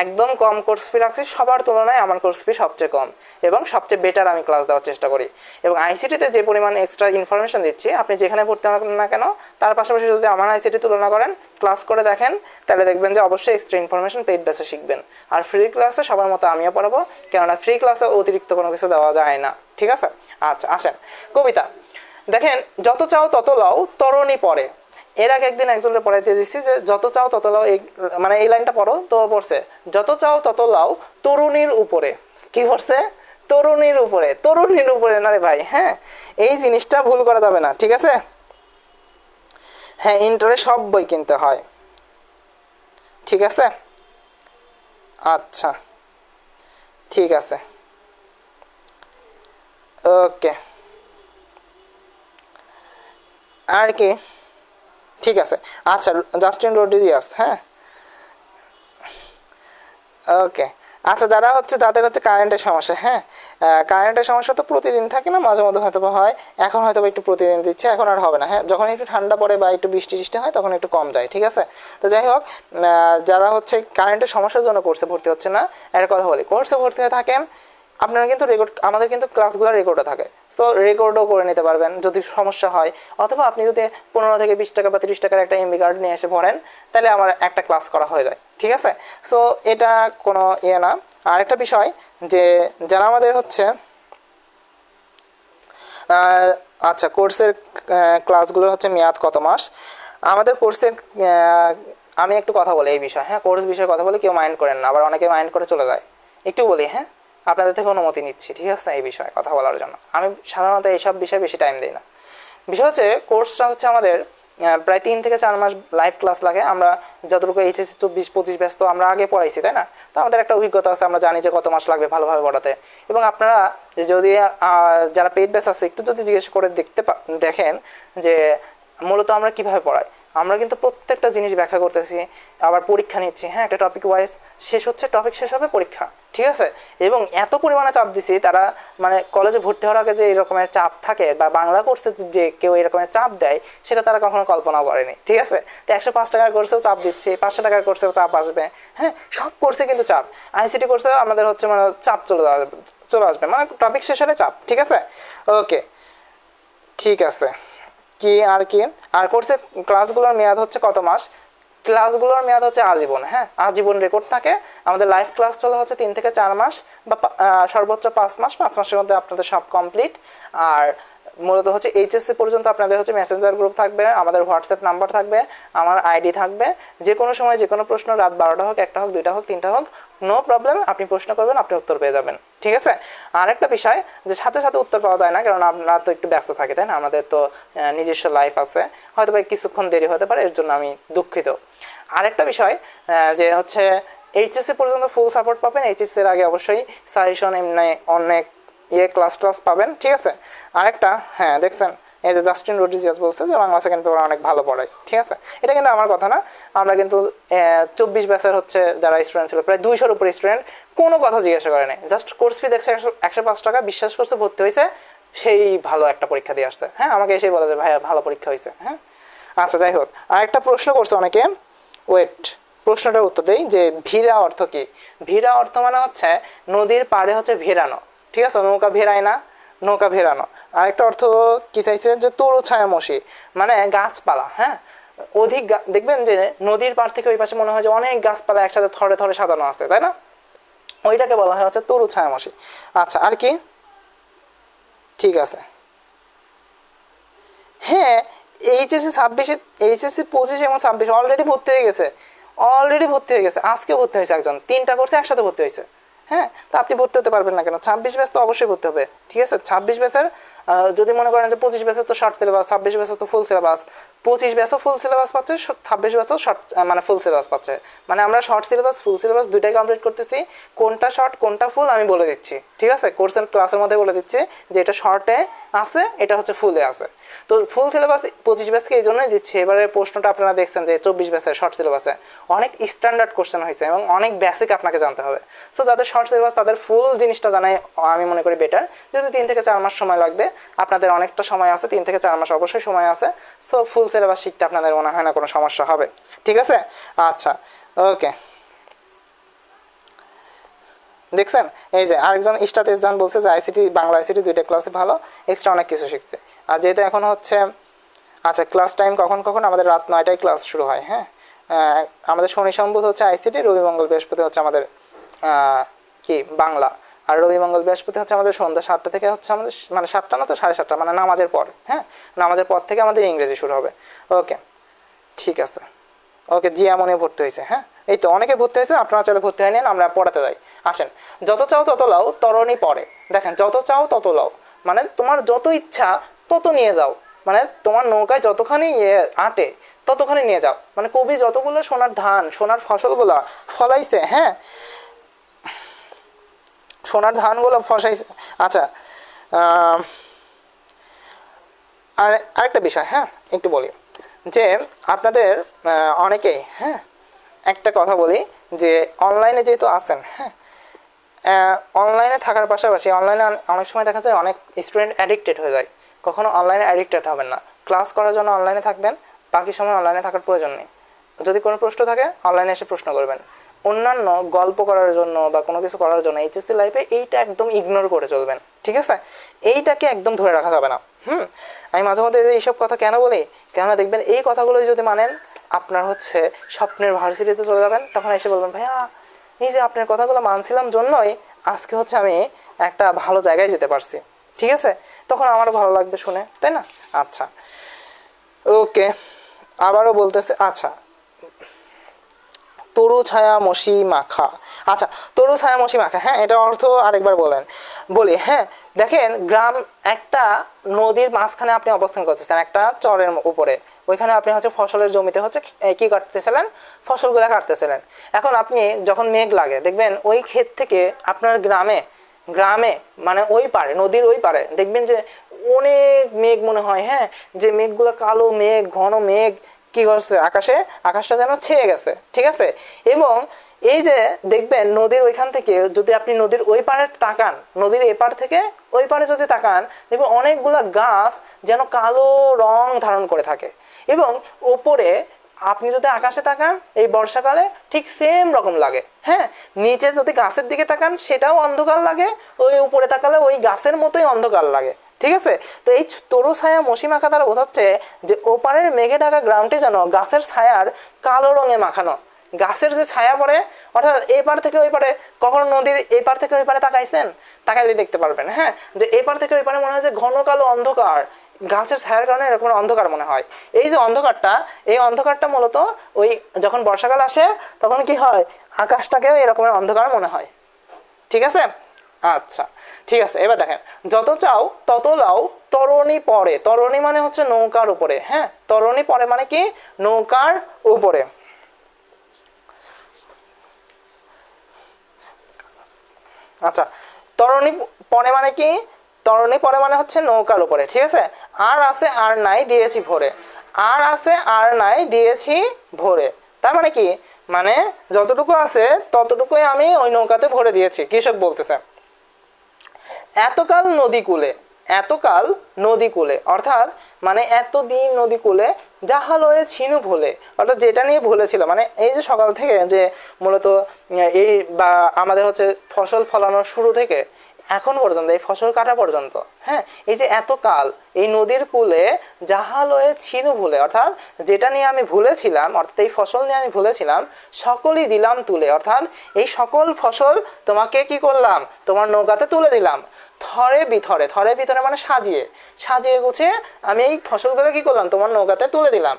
[SPEAKER 1] একদম কম কোর্স ফি রাখছি, সবার তুলনায় আমার কোর্স ফি সবচেয়ে কম এবং সবচেয়ে বেটার আমি ক্লাস দেওয়ার চেষ্টা করি। এবং আইসিটিতে যে পরিমাণ এক্সট্রা ইনফরমেশন দিচ্ছি, আপনি যেখানে ভর্তি হন না কেন তার পাশাপাশি যদি আমার আইসিটি তুলনা করেন, ক্লাস করে দেখেন, তাহলে দেখবেন যে অবশ্যই এক্সট্রা ইনফরমেশন পেইড বেসে শিখবেন। আর ফ্রি ক্লাসে সবার মতো আমিও পড়াবো, কেননা ফ্রি ক্লাসে অতিরিক্ত কোনো কিছু দেওয়া যায় না, ঠিক আছে? আচ্ছা আসেন কবিতা। দেখেন, যত চাও তত লও তরণী পড়ে। এর আগে একদিন একজনের পড়াইতে দিচ্ছি যে যত চাও তত লাও, মানে এই লাইনটা পড়ো, তো পড়ছে যত চাও তত লাও তরুণীর উপরে। কি পড়ছে? তরুণীর উপরে। তরুণীর উপরে না রে ভাই, হ্যাঁ, এই জিনিসটা ভুল করা যাবে না, ঠিক আছে? হ্যাঁ, ইন্টারে সব বই কিনতে হয়, ঠিক আছে? আচ্ছা ঠিক আছে, ওকে, আর কি? ঠিক আছে, আচ্ছা, জাস্টিন রোড্রিগেজ, হ্যাঁ, ওকে। আচ্ছা, যারা হচ্ছে তাদের হচ্ছে কারেন্টের সমস্যা, হ্যাঁ, কারেন্টের সমস্যা তো প্রতিদিন থাকে না, মাঝে মধ্যে হয়তো হয়, এখন হয়তো একটু প্রতিদিন দিচ্ছে, এখন আর হবে না, হ্যাঁ, যখন একটু ঠান্ডা পড়ে বা একটু বৃষ্টি টিষ্টি হয় তখন একটু কম যায়, ঠিক আছে? তো যাই হোক, যারা হচ্ছে কারেন্টের সমস্যার জন্য কোর্সে ভর্তি হচ্ছে না, একটা কথা বলি, কোর্সে ভর্তি হয়ে থাকেন আপনারা কিন্তু রেকর্ড, আমাদের কিন্তু ক্লাসগুলো রেকর্ডও থাকে, তো রেকর্ডও করে নিতে পারবেন যদি সমস্যা হয়, অথবা আপনি যদি 15 থেকে 20 টাকা বা 30 টাকার একটা এমবি কার্ড নিয়ে এসে পড়েন, তাহলে আমার একটা ক্লাস করা হয়ে যায়, ঠিক আছে? সো এটা কোনো ইয়ে না। আর একটা বিষয়, যে যারা আমাদের হচ্ছে আচ্ছা, কোর্সের ক্লাসগুলো হচ্ছে মেয়াদ কত মাস? আমাদের কোর্সের আমি একটু কথা বলি এই বিষয়ে, হ্যাঁ, কোর্স বিষয়ে কথা বলি, কেউ মাইন্ড করেন না, আবার অনেকে মাইন্ড করে চলে যায়, একটু বলি, হ্যাঁ, আপনাদের থেকে অনুমতি নিচ্ছি, ঠিক আছে? এই বিষয়ে কথা বলার জন্য আমি সাধারণত এইসব বিষয়ে বেশি টাইম দিই না। বিষয় হচ্ছে কোর্সটা হচ্ছে আমাদের প্রায় 3 থেকে 4 মাস লাইভ ক্লাস লাগে। আমরা যতটুকু এইচএসসি 24-25 ব্যাচ তো আমরা আগে পড়াইছি, তাই না? তো আমাদের একটা অভিজ্ঞতা আছে, আমরা জানি যে কত মাস লাগবে ভালোভাবে পড়াতে। এবং আপনারা যদি যারা পেইড ব্যাচ আছে একটু যদি জিজ্ঞেস করে দেখেন যে মূলত আমরা কিভাবে পড়াই, আমরা কিন্তু প্রত্যেকটা জিনিস ব্যাখ্যা করতেছি, আবার পরীক্ষা নিচ্ছি, হ্যাঁ, একটা টপিক ওয়াইজ শেষ হচ্ছে, টপিক শেষ হবে, পরীক্ষা, ঠিক আছে? এবং এত পরিমাণে চাপ দিছি, তারা মানে কলেজে ভর্তি হওয়ার আগে যে এরকমের চাপ থাকে, বা বাংলা কোর্সে যে কেউ এরকমের চাপ দেয়, সেটা তারা কখনো কল্পনাও করেনি, ঠিক আছে? তো 105 টাকার কোর্সেও চাপ দিচ্ছি, 500 টাকার কোর্সেও চাপ আসবে, হ্যাঁ, সব কোর্সে কিন্তু চাপ। আইসিটি কোর্সেও আমাদের হচ্ছে মানে চাপ চলে আসবে, মানে টপিক শেষ হলে চাপ, ঠিক আছে? ওকে, ঠিক আছে। কি আর কি, আর কোর্সের ক্লাসগুলোর মেয়াদ হচ্ছে কত মাস? ক্লাসগুলোর মেয়াদ হচ্ছে আজীবন। হ্যাঁ, আজীবন রেকর্ড থাকে। আমাদের লাইভ ক্লাস চলে হচ্ছে 3 থেকে 4 মাস বা সর্বোচ্চ 5 মাস। 5 মাসের মধ্যে আপনাদের সব কমপ্লিট। আর মূলত হচ্ছে এইচএসসি পর্যন্ত আপনাদের হচ্ছে মেসেঞ্জার গ্রুপ থাকবে, আমাদের হোয়াটসঅ্যাপ নাম্বার থাকবে, আমার আইডি থাকবে। যে কোনো সময় যে কোনো প্রশ্ন, রাত 12টা হোক, 1টা হোক, 2টা হোক, 3টা হোক, নো প্রবলেম, আপনি প্রশ্ন করবেন, আপনি উত্তর পেয়ে যাবেন। ঠিক আছে। আরেকটা বিষয় যে সাথে সাথে উত্তর পাওয়া যায় না, কারণ আপনারা তো একটু ব্যস্ত থাকে, তাই না? আমাদের তো নিজস্ব লাইফ আছে, হয়তো বা কিছুক্ষণ দেরি হতে পারে, এর জন্য আমি দুঃখিত। আরেকটা বিষয় যে হচ্ছে এইচএসসি পর্যন্ত ফুল সাপোর্ট পাবেন। এইচএসসির আগে অবশ্যই সাজেশন এমনি অনেক ক্লাস পাবেন। ঠিক আছে। আরেকটা, হ্যাঁ দেখছেন, এই যে জাস্টিন রোড্রিগেজ বলছে যে বাংলা সেকেন্ড পেপার অনেক ভালো পড়ায়। ঠিক আছে, এটা কিন্তু আমার কথা না। আমরা কিন্তু 24 ব্যাচের হচ্ছে যারা স্টুডেন্ট ছিল, প্রায় 200-র উপরে স্টুডেন্ট, কোনো কথা জিজ্ঞাসা করে নাই, জাস্ট কোর্স ফি দেখছে 105 টাকা, বিশ্বাস করছে, ভর্তি হয়েছে, সেই ভালো একটা পরীক্ষা দিয়ে আসছে। হ্যাঁ, আমাকে এসেই বলে যে ভাইয়া ভালো পরীক্ষা হয়েছে। হ্যাঁ, আচ্ছা যাই হোক, আরেকটা প্রশ্ন করছে অনেকে, ওয়েট, প্রশ্নটার উত্তর দেই যে ভিড়া অর্থ কি? ভিড়া অর্থ মানে হচ্ছে নদীর পাড়ে হচ্ছে ভেড়ানো। ঠিক আছে, নৌকা ভেড়ায় না, নৌকা ভেড়ানো। আরেকটা অর্থ কি চাইছে যে তরু ছায়ামশি, মানে গাছপালা। হ্যাঁ, অধিক দেখবেন যে নদীর পাড় থেকে ওই পাশে মনে হয় যে অনেক গাছপালা একসাথে থরে থরে সাজানো আছে, তাই না? ওইটাকে বলা হয় হচ্ছে তরু ছায়ামশি। আচ্ছা, আর কি? ঠিক আছে, হ্যাঁ, এইচএসসি 26, এইচএসসি 25 এবং 26 অলরেডি ভর্তি হয়ে গেছে, অলরেডি ভর্তি হয়ে গেছে। আজকে ভর্তি হয়েছে একজন, 3টা কোর্সে একসাথে ভর্তি হয়েছে। হ্যাঁ, তা আপনি ভর্তি হতে পারবেন না কেন? 26 ব্যাচ তো অবশ্যই ভর্তি হবে। ঠিক আছে, 26 ব্যাচের যদি মনে করেন যে 25 ব্যাচের তো শর্ট সিলেবাস, 26 ব্যাচের তো ফুল সিলেবাস, 25 ব্যাচও ফুল সিলেবাস পাচ্ছে, 26 ব্যাচও শর্ট মানে ফুল সিলেবাস পাচ্ছে। মানে আমরা শর্ট সিলেবাস ফুল সিলেবাস দুইটাই কমপ্লিট করতেছি। কোনটা শর্ট কোনটা ফুল আমি বলে দিচ্ছি। ঠিক আছে, কোর্সের ক্লাসের মধ্যে বলে দিচ্ছি যে এটা শর্টে আছে, এটা হচ্ছে ফুলে আছে। তো ফুল সিলেবাস 25 ব্যাচকে এই জন্যই দিচ্ছি। এবারে প্রশ্নটা আপনারা দেখছেন যে 24 ব্যাচের শর্ট সিলেবাসে অনেক স্ট্যান্ডার্ড কোশ্চেন হয়েছে এবং অনেক বেসিক আপনাকে জানতে হবে। সো যাদের শর্ট সিলেবাস তাদের ফুল জিনিসটা জানাই আমি মনে করি বেটার। যেহেতু 3 থেকে 4 মাস সময় লাগবে, আপনাদের অনেকটা সময় আছে, 3 থেকে 4 মাস অবশ্যই সময় আছে। সো ফুল সিলেবাস শিখতে আপনাদের মনে হয় না কোনো সমস্যা হবে। ঠিক আছে, আচ্ছা ওকে। দেখছেন, এই যে আরেকজন ইস্টাত ইসজান বলছে যে আইসিটি, বাংলা আইসিটি দুইটা ক্লাসে ভালো, এক্সট্রা অনেক কিছু শিখছে। আর যেহেতু এখন হচ্ছে, আচ্ছা ক্লাস টাইম কখন কখন? আমাদের রাত 9টায় ক্লাস শুরু হয়। হ্যাঁ, আমাদের শনি সম্বুধ হচ্ছে আইসিটি, রবি মঙ্গল বৃহস্পতি হচ্ছে আমাদের কি বাংলা, আর রবি মঙ্গল বৃহস্পতি হচ্ছে আমাদের সন্ধ্যা 7টা থেকে হচ্ছে আমাদের, মানে 7টা না তো 7:30, মানে নামাজের পর। হ্যাঁ, নামাজের পর থেকে আমাদের ইংরেজি শুরু হবে। ওকে, ঠিক আছে। ওকে, জিয়া মনে ভর্তি হয়েছে। হ্যাঁ, এই তো অনেকে ভর্তি হয়েছে, আপনারা চাইলে ভর্তি হয়ে নেন, আমরা পড়াতে যাই। আসেন, যত চাও তত লাও, তরণী পড়ে। দেখেন, যত চাও তত লাও, মানে তোমার যত ইচ্ছা তত নিয়ে যাও, মানে তোমার নৌকায় যতখানি আটে ততখানি নিয়ে যাও। মানে কবি যতগুলো সোনার ধান, সোনার ফসলগুলা ফলাইছে, হ্যাঁ, সোনার ধানগুলো ফসাইছে। আচ্ছা, আর আরেকটা বিষয়, হ্যাঁ একটু বলি যে আপনাদের অনেকেই, হ্যাঁ একটা কথা বলি যে অনলাইনে যেহেতু আছেন, হ্যাঁ অনলাইনে থাকার পাশাপাশি অনলাইনে অনেক সময় দেখা যায় অনেক স্টুডেন্ট অ্যাডিক্টেড হয়ে যায়। কখনো অনলাইনে অ্যাডিক্টেড হবেন না। ক্লাস করার জন্য অনলাইনে থাকবেন, বাকি সময় অনলাইনে থাকার প্রয়োজন নেই। যদি কোনো প্রশ্ন থাকে অনলাইনে এসে প্রশ্ন করবেন। অন্যান্য গল্প করার জন্য বা কোনো কিছু করার জন্য এইচএসসি লাইফে এইটা একদম ইগনোর করে চলবেন। ঠিক আছে, এইটাকে একদম ধরে রাখা যাবে না। আমি মাঝে মধ্যে এইসব কথা কেন বলি, কেননা দেখবেন এই কথাগুলো যদি মানেন, আপনার হচ্ছে স্বপ্নের ভার্সিটিতে চলে যাবেন, তখন এসে বলবেন ভাইয়া এই যে আপনার কথাগুলো মানছিলাম জন্যই আজকে হচ্ছে আমি একটা ভালো জায়গায় যেতে পারছি। ঠিক আছে, তখন আমারও ভালো লাগবে শুনে, তাই না? আচ্ছা ওকে, আবারও বলতেছে, আচ্ছা তরু ছায়া মশি মাখা। আচ্ছা, তরু ছায়া মশি মাখা, হ্যাঁ এটা অর্থ আরেকবার বলি। হ্যাঁ, দেখেন গ্রাম, একটা নদীর মাঝখানে আপনি অবস্থান করতেছেন, একটা চরের উপরে, ওইখানে আপনি হচ্ছে ফসলের জমিতে হচ্ছে কি কাটতেছিলেন, ফসলগুলো কাটতেছিলেন। এখন আপনি যখন মেঘ লাগে, দেখবেন ওই ক্ষেত থেকে আপনার গ্রামে মানে ওই পারে, নদীর ওই পারে দেখবেন যে অনেক মেঘ মনে হয়। হ্যাঁ, যে মেঘগুলো কালো মেঘ, ঘন মেঘ কি করছে, আকাশটা যেন ছেয়ে গেছে। ঠিক আছে, এবং এই যে দেখবেন নদীর ওইখান থেকে যদি আপনি নদীর ওই পারে তাকান, নদীর এপার থেকে ওই পারে যদি তাকান, দেখবেন অনেকগুলা গাছ যেন কালো রং ধারণ করে থাকে। এবং ওপরে আপনি যদি আকাশে তাকান এই বর্ষাকালে ঠিক সেম রকম লাগে। হ্যাঁ, নিচে যদি গাছের দিকে তাকান সেটাও অন্ধকার লাগে, ওই উপরে তাকালে ওই গাছের মতোই অন্ধকার লাগে। ঠিক আছে। তো এই তরু ছায়া মসি মাখা দ্বারা বোঝাচ্ছে যে ওপারের মেঘে ঢাকা গ্রামটি যেন গাছের ছায়ার কালো রঙে মাখানো। গাছের যে ছায়া পড়ে, অর্থাৎ এই পার থেকে ওই পারে, কখনো নদীর এই পার থেকে ওই পারে তাকাইছেন, তাকাইলে দেখতে পারবেন, হ্যাঁ, যে এই পার থেকে ওই পারে মনে হয় যে ঘন কালো অন্ধকার, গাছের ছায়ার কারণে এরকম অন্ধকার মনে হয়। এই যে অন্ধকারটা, এই অন্ধকারটা মূলত ওই যখন বর্ষাকাল আসে তখন কি হয়, আকাশটাকেও এরকমের অন্ধকার মনে হয়। ঠিক আছে, আচ্ছা ঠিক আছে। এবার দেখেন, যত চাও তত লাও তরণী পড়ে। তরণী মানে হচ্ছে নৌকার উপরে, হ্যাঁ, তরণী পড়ে মানে কি, নৌকার উপরে। আচ্ছা, তরণী পড়ে মানে কি, তরণী পড়ে মানে হচ্ছে নৌকার উপরে। ঠিক আছে, আর আছে আর নাই দিয়েছি ভোরে। আর আছে আর নাই দিয়েছি ভোরে, তার মানে কি, মানে যতটুকু আছে ততটুকুই আমি ওই নৌকাতে ভরে দিয়েছি। কৃষক বলতেছে এতকাল নদী কূলে, এতকাল নদী কূলে অর্থাৎ মানে এতদিন নদী কূলে যাহালয়ে ছিনু ভুলে, অর্থাৎ যেটা নিয়ে ভুলেছিল, মানে এই যে সকাল থেকে যে মূলত এই বা আমাদের হচ্ছে ফসল ফলানোর শুরু থেকে এখন পর্যন্ত, এই ফসল কাটা পর্যন্ত, হ্যাঁ, এই যে এতকাল এই নদীর কূলে যাহালয়ে ছিনু ভুলে, অর্থাৎ যেটা নিয়ে আমি ভুলেছিলাম, অর্থাৎ এই ফসল নিয়ে আমি ভুলেছিলাম, সকলই দিলাম তুলে, অর্থাৎ এই সকল ফসল তোমাকে কি করলাম, তোমার নৌকাতে তুলে দিলাম। থরে বিথরে, থরে বিথরে মানে সাজিয়ে, সাজিয়ে গুছিয়ে আমি এই ফসলগুলো কি করলাম, তোমার নৌকাতে তুলে দিলাম।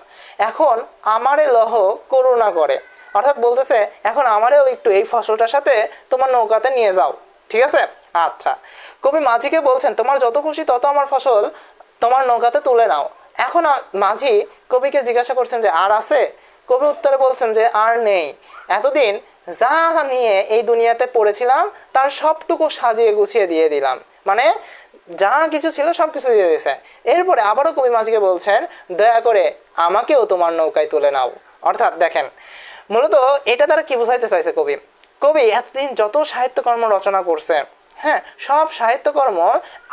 [SPEAKER 1] এখন আমারে লহ করুণা করে, অর্থাৎ বলতেছে এখন আমারেও একটু এই ফসলটার সাথে তোমার নৌকাতে নিয়ে যাও। ঠিক আছে, আচ্ছা। কবি মাঝিকে বলছেন তোমার যত খুশি তত আমার ফসল তোমার নৌকাতে তুলে নাও। এখন মাঝি কবিকে জিজ্ঞাসা করছেন যে আর আছে? কবি উত্তরে বলছেন যে আর নেই, এতদিন যা নিয়ে এই দুনিয়াতে পড়েছিলাম তার সবটুকু সাজিয়ে গুছিয়ে দিয়ে দিলাম, মানে যা কিছু ছিল সবকিছু দিয়ে দিয়েছে। এরপরে আবারও কবি মাঝিকে বলছেন দয়া করে আমাকেও তোমার নৌকায় তুলে নাও। অর্থাৎ দেখেন মূলত এটা তারা কি বুঝাইতে চাইছে, কবি কবি এতদিন যত সাহিত্যকর্ম রচনা করছে, হ্যাঁ, সব সাহিত্যকর্ম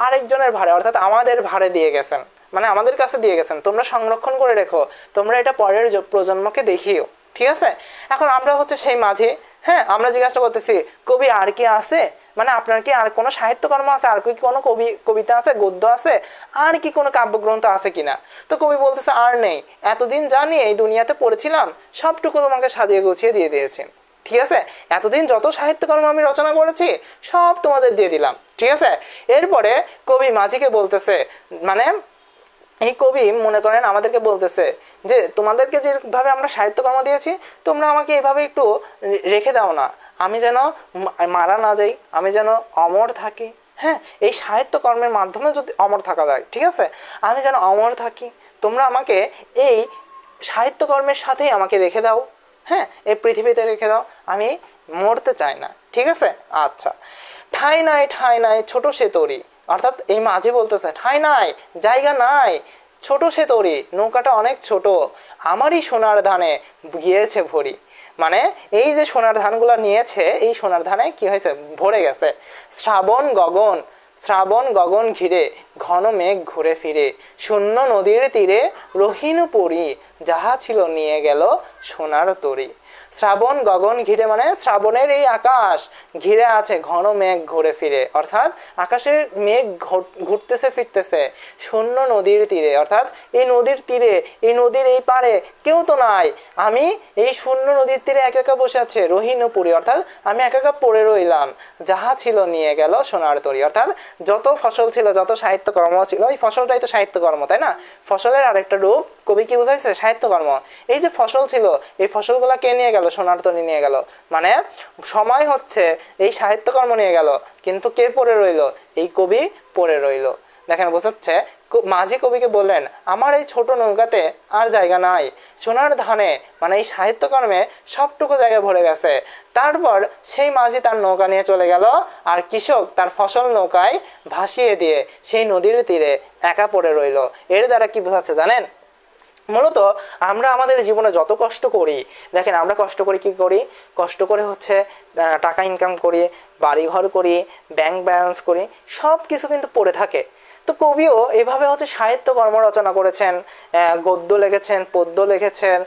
[SPEAKER 1] আরেকজনের ভারে, অর্থাৎ আমাদের ভারে দিয়ে গেছেন, মানে আমাদের কাছে দিয়ে গেছেন, তোমরা সংরক্ষণ করে রেখো, তোমরা এটা পরের প্রজন্মকে দেখিও। ঠিক আছে, এখন আমরা হচ্ছে সেই মাঝে, হ্যাঁ, আমরা জিজ্ঞাসা করতেছি কবি আর কি আছে, মানে আপনার কি আর কোনো সাহিত্যকর্ম আছে, আর কি কোনো কবিতা আছে, গদ্য আছে, আর কি কোনো কাব্যগ্রন্থ আছে কিনা? তো কবি বলতেছে আর নেই, এতদিন জানি এই দুনিয়াতে পড়েছিলাম সবটুকু তোমাকে সাজিয়ে গুছিয়ে দিয়ে দিয়েছি। ঠিক আছে, এতদিন যত সাহিত্যকর্ম আমি রচনা করেছি সব তোমাদের দিয়ে দিলাম। ঠিক আছে, এরপরে কবি মাঝিকে বলতেছে, মানে এই কবি মনে করেন আমাদেরকে বলতেছে যে তোমাদেরকে যেভাবে আমরা সাহিত্যকর্ম দিয়েছি তোমরা আমাকে এইভাবে একটু রেখে দাও না, আমি যেন মারা না যাই, আমি যেন অমর থাকি। হ্যাঁ, এই সাহিত্যকর্মের মাধ্যমে যদি অমর থাকা যায়, ঠিক আছে, আমি যেন অমর থাকি, তোমরা আমাকে এই সাহিত্যকর্মের সাথেই আমাকে রেখে দাও, হ্যাঁ, এই পৃথিবীতে রেখে দাও, আমি মরতে চাই না। ঠিক আছে, আচ্ছা। ঠাই নাই ঠাই নাই ছোট সে তরি, অর্থাৎ এই মাঝি বলতেছে ঠাই নাই, জায়গা নাই, ছোট সে তরি, নৌকাটা অনেক ছোট, আমারই সোনার ধানে গিয়েছে ভরি, মানে এই যে সোনার ধানগুলো নিয়েছে এই সোনার ধানে কি হয়েছে, ভরে গেছে। শ্রাবণ গগন, শ্রাবণ গগন ঘিরে ঘন মেঘ ঘুরে ফিরে, শূন্য নদীর তীরে রহিনু পরি, যাহা ছিল নিয়ে গেল সোনার তরি। শ্রাবণ গগন ঘিরে মানে শ্রাবণের এই আকাশ ঘিরে আছে ঘন মেঘ ঘুরে ফিরে, অর্থাৎ আকাশের মেঘ ঘুরতেছে ফিরতেছে শূন্য নদীর তীরে, অর্থাৎ এই নদীর তীরে, এই নদীর এই পারে কেউ তো নাই, আমি এই শূন্য নদীর তীরে একা একা বসে আছে রহিনুপুরি, অর্থাৎ আমি একা একা পড়ে রইলাম, যাহা ছিল নিয়ে গেল সোনার তরি, অর্থাৎ যত ফসল ছিল, যত সাহিত্যকর্ম ছিল, এই ফসলটাই তো সাহিত্যকর্ম, তাই না? ফসলের আরেকটা রূপ কবি কি বুঝাইছে, সাহিত্যকর্ম। এই যে ফসল ছিল এই ফসলগুলা কে নিয়ে গেল, সোনার তরি নিয়ে গেল, মানে সময় হচ্ছে এই সাহিত্যকর্ম নিয়ে গেল, কিন্তু কে পড়ে রইল, এই কবি পড়ে রইল। দেখেন বোঝাচ্ছে, মাঝি কবিকে বললেন আমার এই ছোট নৌকাতে আর জায়গা নাই, সোনার ধানে মানে এই সাহিত্যকর্মে সবটুকু জায়গা ভরে গেছে। তারপর সেই মাঝি তার নৌকা নিয়ে চলে গেল, আর কৃষক তার ফসল নৌকায় ভাসিয়ে দিয়ে সেই নদীর তীরে একা পড়ে রইল। এর দ্বারা কি বোঝাচ্ছে জানেন, মূলত আমরা আমাদের জীবনে যত কষ্ট করি, দেখেন আমরা কষ্ট করি, কি করি, কষ্ট করে হচ্ছে টাকা ইনকাম করি, বাড়ি ঘর করি, ব্যাংক ব্যালেন্স করি, সব কিছু কিন্তু পড়ে থাকে। তো কবিও এভাবে হচ্ছে সাহিত্য কর্ম রচনা করেছেন, গদ্য লিখেছেন, পদ্য লিখেছেন,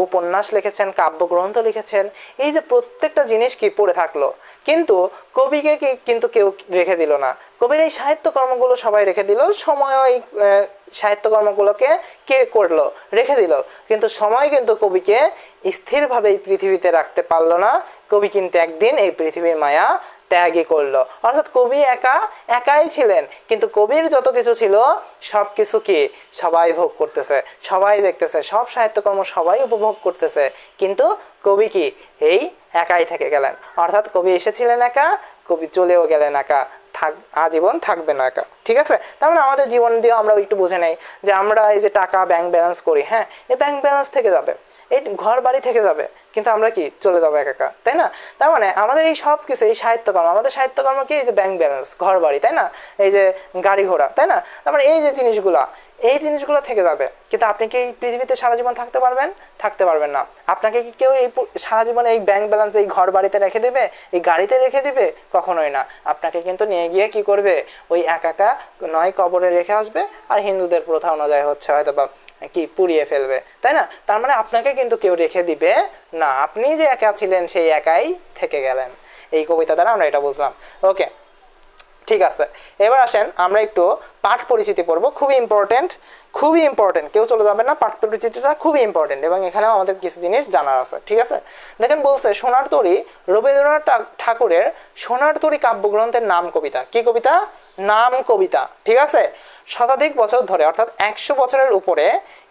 [SPEAKER 1] উপন্যাস লিখেছেন, কাব্যগ্রন্থ লিখেছেন। এই যে প্রত্যেকটা জিনিস কি পড়ে থাকলো, কিন্তু কবিকে কি কিন্তু কেউ রেখে দিল না। কবির এই সাহিত্য কর্মগুলো সবাই রেখে দিল, সময় এই সাহিত্য কর্মগুলোকে কে করলো, রেখে দিল, কিন্তু সময় কিন্তু কবিকে স্থিরভাবে এই পৃথিবীতে রাখতে পারলো না। কবি কিন্তু একদিন এই পৃথিবীর মায়া ত্যাগই করলো। অর্থাৎ কবি একাই ছিলেন, কিন্তু কবির যত কিছু ছিল সব কিছু কি সবাই ভোগ করতেছে, সবাই দেখতেছে, সব সাহিত্যকর্ম সবাই উপভোগ করতেছে, কিন্তু কবি কি এই একাই থেকে গেলেন। অর্থাৎ কবি এসেছিলেন একা, কবি চলেও গেলেন একা, আজীবন থাকবে না একা। ঠিক আছে, তার মানে আমাদের জীবন দিয়ে আমরা একটু বুঝে নেই যে আমরা এই যে টাকা ব্যাংক ব্যালেন্স করি, হ্যাঁ এই ব্যাংক ব্যালেন্স থেকে যাবে, এই ঘর বাড়ি থেকে যাবে, কিন্তু আমরা কি চলে যাবো একা, তাই না? তার মানে আমাদের এই সব কিছু, এই সাহিত্যকর্ম, আমাদের সাহিত্যকর্ম কি, এই যে ব্যাংক ব্যালেন্স, ঘর বাড়ি, তাই না, এই যে গাড়ি ঘোড়া, তাই না, তার মানে এই যে জিনিসগুলা, এই জিনিসগুলো থেকে যাবে, কিন্তু আপনি কি এই পৃথিবীতে সারা জীবন থাকতে পারবেন? থাকতে পারবেন না। আপনাকে কি কেউ এই সারা জীবন এই ব্যাংক ব্যালেন্স এই ঘর বাড়িতে রেখে দেবে, এই গাড়িতে রেখে দেবে? কখনোই না। আপনাকে কিন্তু নিয়ে গিয়ে কি করবে, ওই একা নয় কবরে রেখে আসবে, আর হিন্দুদের প্রথা অনুযায়ী হচ্ছে হয়তো বা কি পুড়িয়ে ফেলবে, তাই না? তার মানে আপনাকে কিন্তু কেউ রেখে দিবে না, আপনি যে একা ছিলেন সেই একাই থেকে গেলেন। এই কবিতা দ্বারা আমরা এটা বুঝলাম। ওকে, ঠিক আছে, এবার আসেন আমরা একটু পাঠ পরিচিতি পড়বো, খুবই ইম্পর্টেন্ট, খুবই ইম্পর্টেন্ট, কেউ চলে যাবে না, পাঠ পরিচিতিটা খুবই ইম্পর্টেন্ট এবং এখানেও আমাদের কিছু জিনিস জানার আছে। ঠিক আছে, দেখেন বলছে সোনার তরী রবীন্দ্রনাথ ঠাকুরের সোনার তরী কাব্যগ্রন্থের নাম কবিতা। কি কবিতা? নাম কবিতা। ঠিক আছে, শতাধিক বছর ধরে অর্থাৎ 100 বছরের উপরে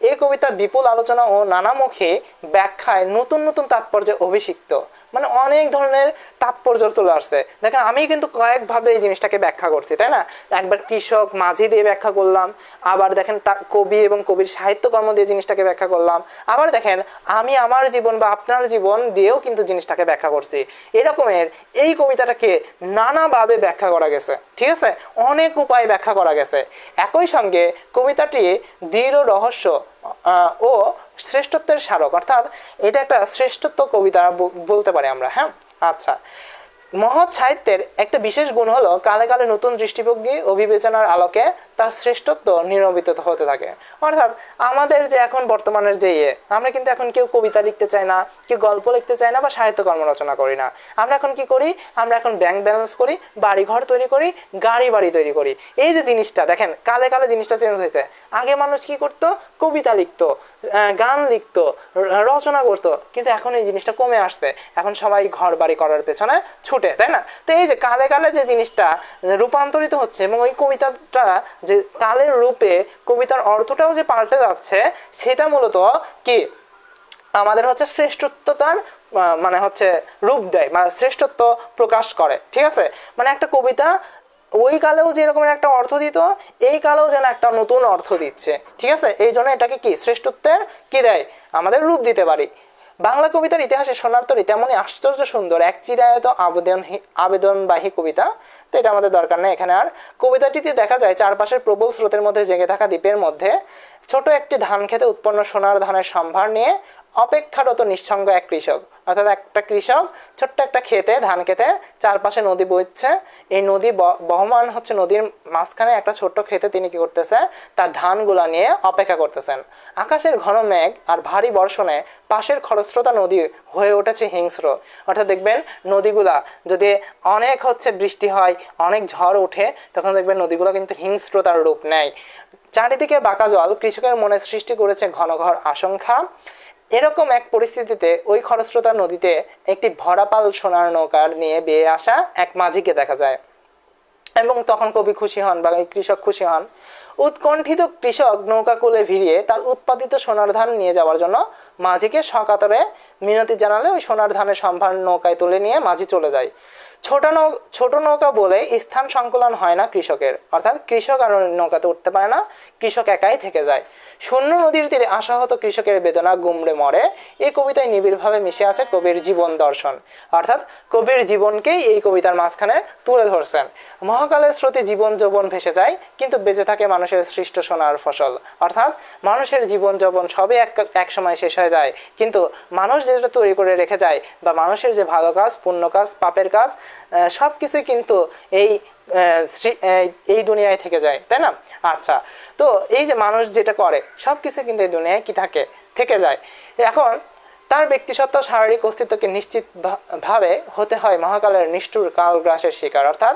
[SPEAKER 1] এই কবিতা বিপুল আলোচনা ও নানামুখী ব্যাখ্যায় নতুন নতুন তাৎপর্যে অভিষিক্ত, মানে অনেক ধরনের তাৎপর্য চলে আসছে। দেখেন আমি কিন্তু কয়েকভাবে এই জিনিসটাকে ব্যাখ্যা করছি, তাই না? একবার কৃষক মাঝি দিয়ে ব্যাখ্যা করলাম, আবার দেখেন তার কবি এবং কবির সাহিত্যকর্ম দিয়ে জিনিসটাকে ব্যাখ্যা করলাম, আবার দেখেন আমি আমার জীবন বা আপনার জীবন দিয়েও কিন্তু জিনিসটাকে ব্যাখ্যা করছি। এরকমের এই কবিতাটাকে নানাভাবে ব্যাখ্যা করা গেছে। ঠিক আছে, অনেক উপায়ে ব্যাখ্যা করা গেছে। একই সঙ্গে কবিতাটি দৃঢ় রহস্য ও শ্রেষ্ঠত্বের স্মারক, অর্থাৎ এটা একটা শ্রেষ্ঠত্ব কবিতা বলতে পারি আমরা। হ্যাঁ, আচ্ছা, মহৎ সাহিত্যের একটা বিশেষ গুণ হলো কালে কালে নতুন দৃষ্টিভঙ্গি ও বিবেচনার আলোকে তার শ্রেষ্ঠত্ব নিরূপিত হতে থাকে। অর্থাৎ আমাদের যে এখন বর্তমানের যে আমরা কিন্তু এখন কেউ কবিতা লিখতে চাই না, কেউ গল্প লিখতে চাই না, বা সাহিত্যকর্ম রচনা করি না। আমরা এখন কি করি? আমরা এখন ব্যাংক ব্যালেন্স করি, বাড়ি ঘর তৈরি করি, গাড়ি বাড়ি তৈরি করি। এই যে জিনিসটা দেখেন কালে কালে জিনিসটা চেঞ্জ হয়েছে। আগে মানুষ কি করতো? কবিতা লিখতো, গান লিখতো, রচনা করতো, কিন্তু এখন এই জিনিসটা কমে আসছে। এখন সবাই ঘর বাড়ি করার পেছনে ছুটে, তাই না? তো এই যে কালে কালে যে জিনিসটা রূপান্তরিত হচ্ছে এবং ওই কবিতাটা যে কালের রূপে কবিতার অর্থটাও যে পাল্টে যাচ্ছে, সেটা মূলত কি আমাদের হচ্ছে শ্রেষ্ঠত্বতার মানে হচ্ছে রূপ দেয়, মানে শ্রেষ্ঠত্ব প্রকাশ করে। ঠিক আছে, মানে একটা কবিতা ওই কালেও যেরকম একটা অর্থ দিত, এই কালেও যেন একটা নতুন অর্থ দিচ্ছে। ঠিক আছে, এই জন্য এটাকে কি শ্রেষ্ঠত্বের কি দেয়, আমাদের রূপ দিতে পারি। বাংলা কবিতার ইতিহাসে সোনার তরী তেমনই আশ্চর্য সুন্দর এক চিরায়ত আবেদনবাহী কবিতা। তো এটা আমাদের দরকার নেই এখানে আর। কবিতাটিতে দেখা যায় চারপাশের প্রবল স্রোতের মধ্যে জেগে থাকা দ্বীপের মধ্যে ছোট একটি ধান খেতে উৎপন্ন সোনার ধানের সম্ভার নিয়ে অপেক্ষারত নিঃসঙ্গ এক কৃষক। অর্থাৎ একটা কৃষক ছোট্ট একটা খেতে, ধান খেতে, চারপাশে নদী বইছে, এই নদী বহমান হচ্ছে, নদীর মাঝখানে একটা ছোট্ট খেতে তিনি কি করতেছে, তার ধানগুলা নিয়ে অপেক্ষা করতেছেন। আকাশের ঘন মেঘ আর ভারী বর্ষণে পাশের খরস্রোতা নদী হয়ে উঠেছে হিংস্র। অর্থাৎ দেখবেন নদীগুলা যদি অনেক হচ্ছে বৃষ্টি হয়, অনেক ঝড় ওঠে, তখন দেখবেন নদীগুলো কিন্তু হিংস্রতার রূপ নেয়। চারিদিকে বাঁকা জল কৃষকের মনে সৃষ্টি করেছে ঘনঘর আশঙ্কা। এরকম এক পরিস্থিতিতে ওই খরস্রোতা নদীতে একটি ভরাপাল সোনার নৌকার নিয়ে বেয়ে আসা এক মাঝিকে দেখা যায় এবং তখন কবি খুশি হন বা কৃষক খুশি হন। উৎকণ্ঠিত কৃষক নৌকা কুলে ভিড়িয়ে তার উৎপাদিত সোনার ধান নিয়ে যাওয়ার জন্য মাঝিকে সকাতরে মিনতি জানালে ওই সোনার ধানের সম্ভার নৌকায় তুলে নিয়ে মাঝি চলে যায়। ছোট নৌকা বলে স্থান সংকুলন হয় না কৃষকের, অর্থাৎ কৃষক আর নৌকাতে উঠতে পারে না, কৃষক একাই থেকে যায়। শূন্য নদীর তীরে আশাহত কৃষকের বেদনা গুমড়ে মরে এই কবিতায় নিবিড়ভাবে মিশে আছে কবির জীবন দর্শন। অর্থাৎ কবির জীবনকেই এই কবিতার মাঝখানে তুলে ধরছেন। মহাকালের স্রোতে জীবন যৌবন ভেসে যায়, কিন্তু বেঁচে থাকে মানুষের সৃষ্ট সোনার ফসল। অর্থাৎ মানুষের জীবন যৌবন সবই এক সময় শেষ হয়ে যায়, কিন্তু মানুষ যেটা তৈরি করে রেখে যায় বা মানুষের যে ভালো কাজ, পুণ্য কাজ, পাপের কাজ, সবকিছুই কিন্তু এই এই দুনিয়ায় থেকে যায়, তাই না? আচ্ছা, তো এই যে মানুষ যেটা করে সব কিছু কিন্তু এই দুনিয়ায় কি থাকে, থেকে যায়। এখন তার ব্যক্তিসত্ত্বা শারীরিক অস্তিত্বকে নিশ্চিত ভাবে হতে হয় মহাকালের নিষ্ঠুর কালগ্রাসের শিকার। অর্থাৎ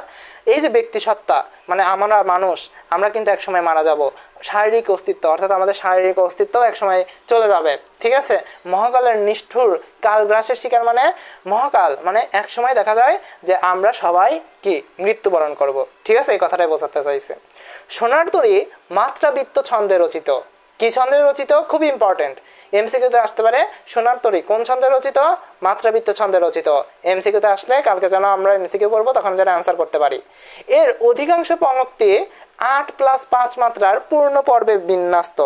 [SPEAKER 1] এই যে ব্যক্তিসত্ত্বা মানে আমরা মানুষ, আমরা কিন্তু একসময় মারা যাব। শারীরিক অস্তিত্ব অর্থাৎ আমাদের শারীরিক অস্তিত্ব একসময় চলে যাবে, ঠিক আছে? মহাকালের নিষ্ঠুর কালগ্রাসের শিকার মানে মহাকাল মানে একসময় দেখা যায় যে আমরা সবাই কি মৃত্যুবরণ করব, ঠিক আছে? এই কথাটাই বোঝাতে চাইছে। সোনার তরী মাত্রাবৃত্ত ছন্দে রচিত। কি ছন্দে রচিত? খুব ইম্পর্টেন্ট, এমসিকিউতে আসতে পারে। সোনার তরী কোন ছন্দে রচিত? মাত্রাবৃত্ত ছন্দে রচিত। এমসিকিউতে আসলে কালকে যেন আমরা এমসিকিউ করবো তখন যেন অ্যান্সার করতে পারি। এর অধিকাংশ পঙ্ক্তি 8+5 মাত্রার পূর্ণ পর্বে বিন্যস্ত।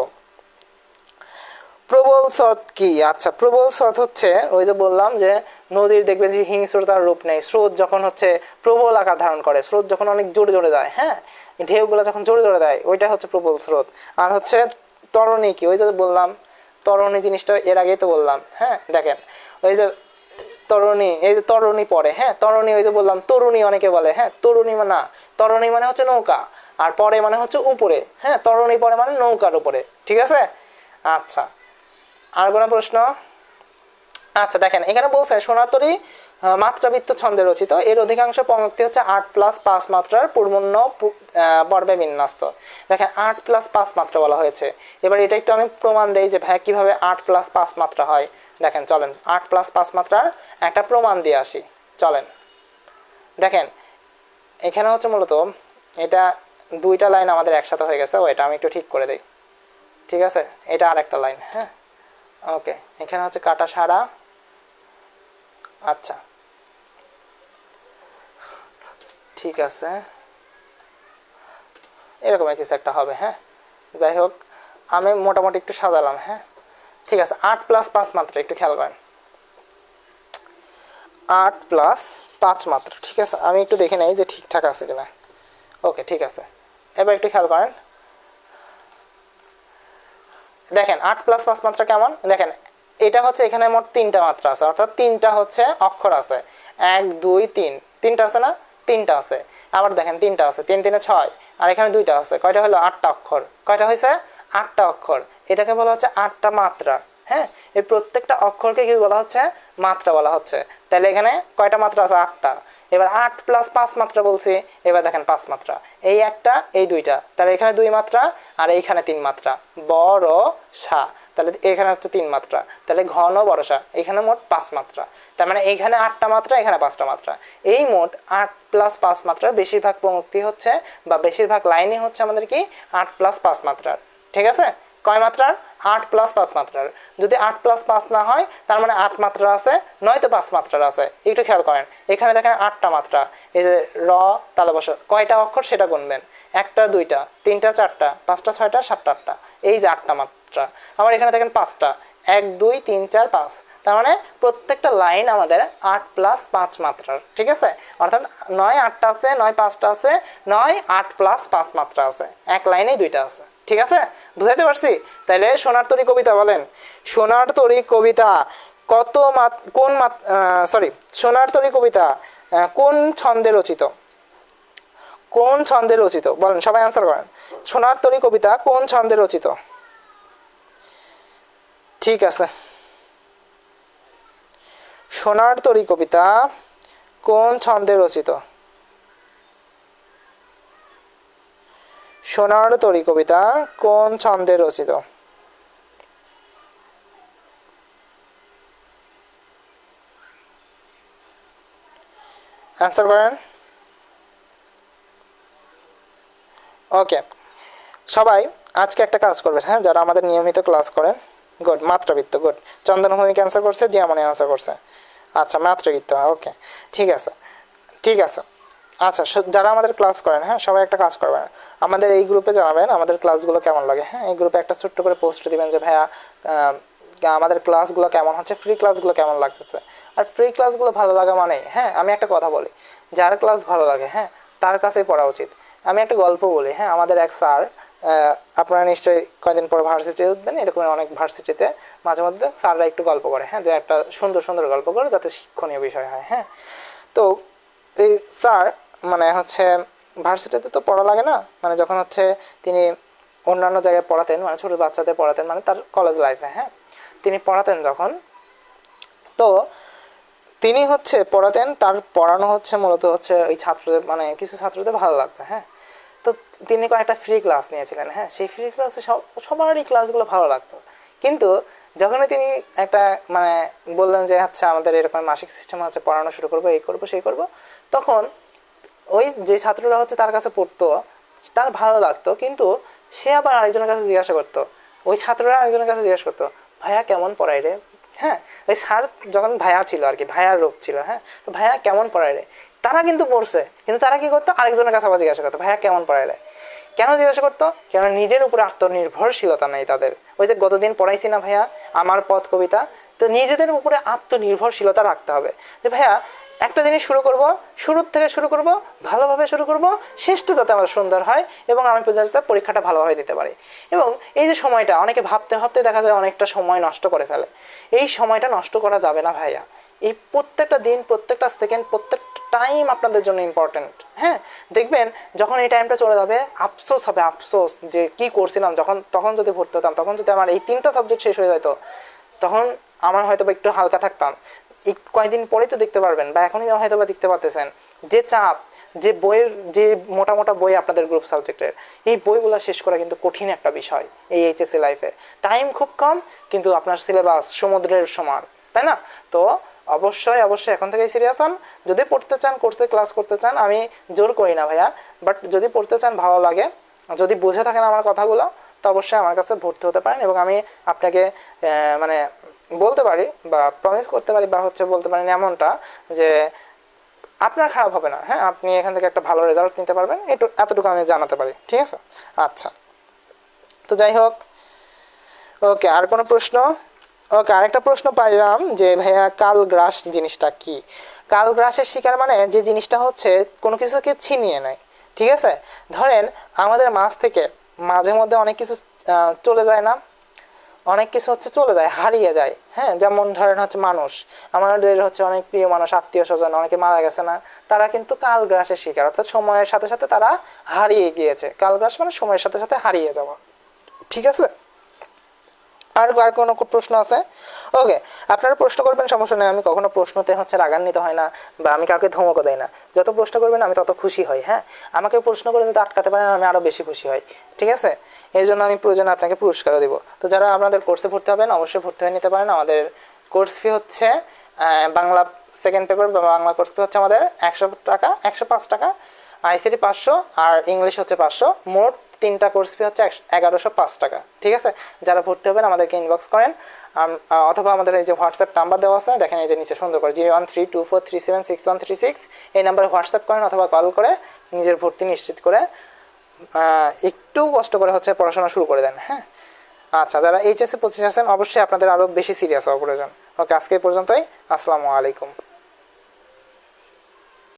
[SPEAKER 1] প্রবল স্রোত কি? আচ্ছা, প্রবল স্রোত হচ্ছে ওই যে বললাম যে নদীর দেখবে যে হিংস্রতার রূপ নেই, স্রোত যখন হচ্ছে প্রবল আকার ধারণ করে, স্রোত যখন অনেক জোরে জোরে যায়, হ্যাঁ, ঢেউগুলো যখন জোরে জোরে দেয় ওইটা হচ্ছে প্রবল স্রোত। আর হচ্ছে তরণী কি? ওই যে বললাম তরণী জিনিসটা এর আগেই তো বললাম, হ্যাঁ। দেখেন ওই যে তরণী, এই যে তরণী পরে, হ্যাঁ, তরণী ওই যে বললাম তরুণী অনেকে বলে, হ্যাঁ, তরুণী মানে না, তরণী মানে হচ্ছে নৌকা, আর পরে মানে হচ্ছে উপরে, হ্যাঁ, তরণী পরে মানে নৌকার উপরে, ঠিক আছে? আচ্ছা, আর কোনো প্রশ্ন? আচ্ছা, দেখেন এখানে বলছে সোনার তরী মাত্রাবৃত্ত ছন্দে রচিত, এর অধিকাংশ পঙ্ক্তি হচ্ছে 8+5 মাত্রার পূর্ণ পর্বে বিন্যস্ত। দেখেন 8+5 মাত্রা বলা হয়েছে। এবার এটা একটু আমি প্রমাণ দেই যে ভাই কিভাবে 8+5 মাত্রা হয়। দেখেন চলেন 8+5 মাত্রার একটা প্রমাণ দিয়ে আসি, চলেন। দেখেন এখানে হচ্ছে মূলত এটা দুইটা লাইন আমাদের একসাথে হয়ে গেছে, ও এটা আমি একটু ঠিক করে দিই, ঠিক আছে? এটা আর একটা লাইন, হ্যাঁ, ওকে। এখানে হচ্ছে কাটা সারা, আচ্ছা ঠিক আছে, এরকম কিছু একটা হবে, হ্যাঁ। যাই হোক আমি মোটামুটি একটু সাজালাম, হ্যাঁ, ঠিক আছে। 8+5 মাত্রা একটু খেয়াল করেন, 8+5 মাত্রা, ঠিক আছে? আমি একটু দেখে নেই যে ঠিকঠাক আছে কিনা। ওকে, ঠিক আছে। এবার একটু খেয়াল করেন, দেখেন 8+5 মাত্রা কেমন। দেখেন এটা হচ্ছে এখানে মোট 3টা মাত্রা আছে, অর্থাৎ 3টা হচ্ছে অক্ষর আছে, 1 2 3, 3টা আছে না? 3টা আছে। আবার দেখেন 3টা আছে, 3 3 6, আর এখানে 2টা আছে, কয়টা হলো? 8টা অক্ষর। কয়টা হয়েছে? 8টা অক্ষর। এটাকে বলা হচ্ছে 8টা মাত্রা, হ্যাঁ। এই প্রত্যেকটা অক্ষরকে কি বলা হচ্ছে? মাত্রা বলা হচ্ছে। তাহলে এখানে কয়টা মাত্রা আছে? 8টা। এবার 8+5 মাত্রা বলছি, এবার দেখেন 5 মাত্রা, এই একটা এই দুইটা, তাহলে এখানে 2 মাত্রা আর এইখানে 3 মাত্রা, বড় সা, তাহলে এখানে হচ্ছে 3 মাত্রা, তাহলে ঘন বড়সা, এখানে মোট 5 মাত্রা। তার মানে এইখানে 8টা মাত্রা, এখানে 5টা মাত্রা, এই মোট 8+5 মাত্রার বেশিরভাগ পঙ্ক্তি হচ্ছে বা বেশিরভাগ লাইনই হচ্ছে আমাদের কি 8+5 মাত্রার, ঠিক আছে? কয় মাত্রার? 8+5 মাত্রার। যদি 8+5 না হয় তার মানে 8 মাত্রা আছে, নয়তো 5 মাত্রার আছে। একটু খেয়াল করেন, এখানে দেখেন 8টা মাত্রা, এই যে র তালে বস, কয়টা অক্ষর সেটা গুনবেন, 1টা 2টা 3টা 4টা 5টা 6টা 7টা 8টা, এই যে 8টা মাত্রা। আবার এখানে দেখেন 5টা, 1 2 3 4 5, তার মানে প্রত্যেকটা লাইন আমাদের 8+5 মাত্রার, ঠিক আছে? অর্থাৎ 9 8টা আছে, 9 5টা আছে, 9 8+5 মাত্রা আছে, এক লাইনে 2টা আছে, ঠিক আছে? বুঝাইতে পারছি? তাহলে সোনার তরী কবিতা বলেন, সোনার তরী কবিতা কত কোন সরি, সোনার তরী কবিতা কোন ছন্দে রচিত? কোন ছন্দে রচিত বলেন, সবাই আনসার করেন। সোনার তরী কবিতা কোন ছন্দে রচিত? ঠিক আছে, সোনার তরী কবিতা কোন ছন্দে রচিত? সোনার তরী কবিতা কোন ছন্দে রচিত? অ্যান্সার করেন। ওকে, সবাই আজকে একটা কাজ করবেন, হ্যাঁ, যারা আমাদের নিয়মিত ক্লাস করেন। গুড, মাত্রাবৃত্ত, গুড। চন্দনভূমি ক্যান্সার করছে, জিয়ামনি আনসার করছে। আচ্ছা, মাত্রাবৃত্ত, ওকে, ঠিক আছে, ঠিক আছে। আচ্ছা, যারা আমাদের ক্লাস করেন, হ্যাঁ, সবাই একটা কাজ করবেন, আমাদের এই গ্রুপে জানাবেন আমাদের ক্লাসগুলো কেমন লাগে, হ্যাঁ। এই গ্রুপে একটা ছোট্ট করে পোস্ট দিবেন যে ভাইয়া আমাদের ক্লাসগুলো কেমন হচ্ছে, ফ্রি ক্লাসগুলো কেমন লাগতেছে। আর ফ্রি ক্লাসগুলো ভালো লাগা মানে, হ্যাঁ, আমি একটা কথা বলি, যার ক্লাস ভালো লাগে, হ্যাঁ, তার কাছেই পড়া উচিত। আমি একটা গল্প বলি, হ্যাঁ। আমাদের এক স্যার, আপনারা নিশ্চয়ই কয়েকদিন পর ভার্সিটি উঠবেন, এরকম অনেক ভার্সিটিতে মাঝে মধ্যে স্যাররা একটু গল্প করে, হ্যাঁ, যে একটা সুন্দর সুন্দর গল্প করে যাতে শিক্ষণীয় বিষয় হয়, হ্যাঁ। তো এই স্যার মানে হচ্ছে ভার্সিটিতে তো পড়া লাগে না, মানে যখন হচ্ছে তিনি অন্যান্য জায়গায় পড়াতেন, মানে ছোটো বাচ্চাদের পড়াতেন, মানে তার কলেজ লাইফে, হ্যাঁ তিনি পড়াতেন যখন, তো তিনি হচ্ছে পড়াতেন, তার পড়ানো হচ্ছে মূলত হচ্ছে ওই ছাত্রদের, মানে কিছু ছাত্রদের ভালো লাগতো, হ্যাঁ তো তিনি কয়েকটা ফ্রি ক্লাস নিয়েছিলেন, হ্যাঁ সেই ফ্রি ক্লাসে সবারই ক্লাসগুলো ভালো লাগতো। কিন্তু যখনই তিনি একটা মানে বললেন যে আচ্ছা আমাদের এরকম মাসিক সিস্টেম হচ্ছে, পড়ানো শুরু করবো, এই করবো সেই করবো, তখন ওই যে ছাত্ররা হচ্ছে তার কাছে পড়তো, তার ভালো লাগতো, কিন্তু সে আবার আরেকজনের কাছে জিজ্ঞাসা করতো, ওই ছাত্ররা আরেকজনের কাছে জিজ্ঞাসা করতো ভাইয়া কেমন পড়ায় রে, হ্যাঁ ওই স্যার যখন ভাইয়া ছিল আর কি, ভাইয়ার রূপ ছিল, হ্যাঁ তো ভাইয়া কেমন পড়ায় রে, তারা কিন্তু পড়ছে, কিন্তু তারা কি করতো আরেকজনের কাছে আবার জিজ্ঞাসা করতো ভাইয়া কেমন পড়ায় রে। কেন জিজ্ঞাসা করতো? কেন নিজের উপরে আত্মনির্ভরশীলতা নেই তাদের। ওই যে গতদিন পড়াইছি না ভাইয়া আমার পথ কবিতা, তো নিজেদের উপরে আত্মনির্ভরশীলতা রাখতে হবে, যে ভাইয়া একটা জিনিস শুরু করব, শুরুর থেকে শুরু করব, ভালোভাবে শুরু করব, শেষটা যাতে আমার সুন্দর হয় এবং আমি যাতে পরীক্ষাটা ভালোভাবে দিতে পারি। এবং এই যে সময়টা অনেকে ভাবতে ভাবতে দেখা যায় অনেকটা সময় নষ্ট করে ফেলে, এই সময়টা নষ্ট করা যাবে না ভাইয়া। এই প্রত্যেকটা দিন, প্রত্যেকটা সেকেন্ড, প্রত্যেকটা টাইম আপনাদের জন্য ইম্পর্টেন্ট। হ্যাঁ দেখবেন যখন এই টাইমটা চলে যাবে আফসোস হবে, আফসোস যে কি করছিলাম, তখন যদি ভর্তি হতাম, তখন যদি আমার এই 3টা সাবজেক্ট শেষ হয়ে যেত, তখন আমার হয়তো একটু হালকা থাকতাম। এই কয়েকদিন পরেই তো দেখতে পারবেন, বা এখনই হয়তো বা দেখতে পাচ্ছেন যে চাপ, যে বইয়ের যে মোটা মোটা বই আপনাদের গ্রুপ সাবজেক্টের, এই বইগুলো শেষ করা কিন্তু কঠিন একটা বিষয় এই এইচএসসি লাইফে। টাইম খুব কম, কিন্তু আপনার সিলেবাস সমুদ্রের সমান, তাই না? তো অবশ্যই অবশ্যই এখন থেকেই সিরিয়াস হন। যদি পড়তে চান, কোর্সে ক্লাস করতে চান, আমি জোর করি না ভাইয়া, বাট যদি পড়তে চান, ভালো লাগে, যদি বুঝে থাকেন আমার কথাগুলো, তো অবশ্যই আমার কাছে ভর্তি হতে পারেন। এবং আমি আপনাকে মানে বলতে পারি বা প্রমিস করতে পারি বা হচ্ছে বলতে পারেন এমনটা যে আপনার খারাপ হবে না, হ্যাঁ আপনি এখান থেকে একটা ভালো রেজাল্ট নিতে পারবেন, এতটুকু আমি জানাতে পারি, ঠিক আছে? আচ্ছা, তো যাই হোক, ওকে আর কোনো প্রশ্ন? ওকে আরেকটা প্রশ্ন পাইলাম যে ভাইয়া কালগ্রাস জিনিসটা কি? কালগ্রাসের শিকার মানে যে জিনিসটা হচ্ছে কোনো কিছুকে ছিনিয়ে নেয়, ঠিক আছে? ধরেন আমাদের মাঝ থেকে মাঝে মধ্যে অনেক কিছু চলে যায় না, অনেক কিছু হচ্ছে চলে যায়, হারিয়ে যায়, হ্যাঁ যেমন ধরেন হচ্ছে মানুষ, আমাদের হচ্ছে অনেক প্রিয় মানুষ, আত্মীয় স্বজন অনেকে মারা গেছে না, তারা কিন্তু কালগ্রাসের শিকার, অর্থাৎ সময়ের সাথে সাথে তারা হারিয়ে গিয়েছে। কালগ্রাস মানে সময়ের সাথে সাথে হারিয়ে যাওয়া, ঠিক আছে? আর কোনো প্রশ্ন আছে? ওকে, আপনারা প্রশ্ন করবেন, সমস্যা নেই, আমি কখনো প্রশ্নতে হচ্ছে রাগান্বিত হয় না বা আমি কাউকে ধমকও দেয় না। যত প্রশ্ন করবেন আমি তত খুশি হই, হ্যাঁ আমাকে প্রশ্ন করে যদি আটকাতে পারেন আমি আরও বেশি খুশি হই, ঠিক আছে? এই জন্য আমি প্রয়োজনে আপনাকে পুরস্কারও দিব। তো যারা আপনাদের কোর্সে ভর্তি হবেন অবশ্যই ভর্তি হয়ে নিতে পারেন। আমাদের কোর্স ফি হচ্ছে বাংলা সেকেন্ড পেপার বা বাংলা কোর্স ফি হচ্ছে আমাদের 100 টাকা, 105 টাকা, আইসিটি 500 আর ইংলিশ হচ্ছে 500, মোট 3টা কোর্স ফি হচ্ছে 1105 টাকা, ঠিক আছে? যারা ভর্তি হবেন আমাদেরকে ইনবক্স করেন, অথবা আমাদের এই যে হোয়াটসঅ্যাপ নাম্বার দেওয়া আছে দেখেন এই যে নিচে সুন্দর করে 01324376 এই নাম্বারে হোয়াটসঅ্যাপ করেন অথবা কল করে নিজের ভর্তি নিশ্চিত করে একটু কষ্ট করে হচ্ছে পড়াশোনা শুরু করে দেন, হ্যাঁ? আচ্ছা, যারা এইচএসসি 25 আছেন অবশ্যই আপনাদের আরও বেশি সিরিয়াস হওয়া প্রয়োজন। ওকে, আজকে এই পর্যন্তই। আসসালামু আলাইকুম।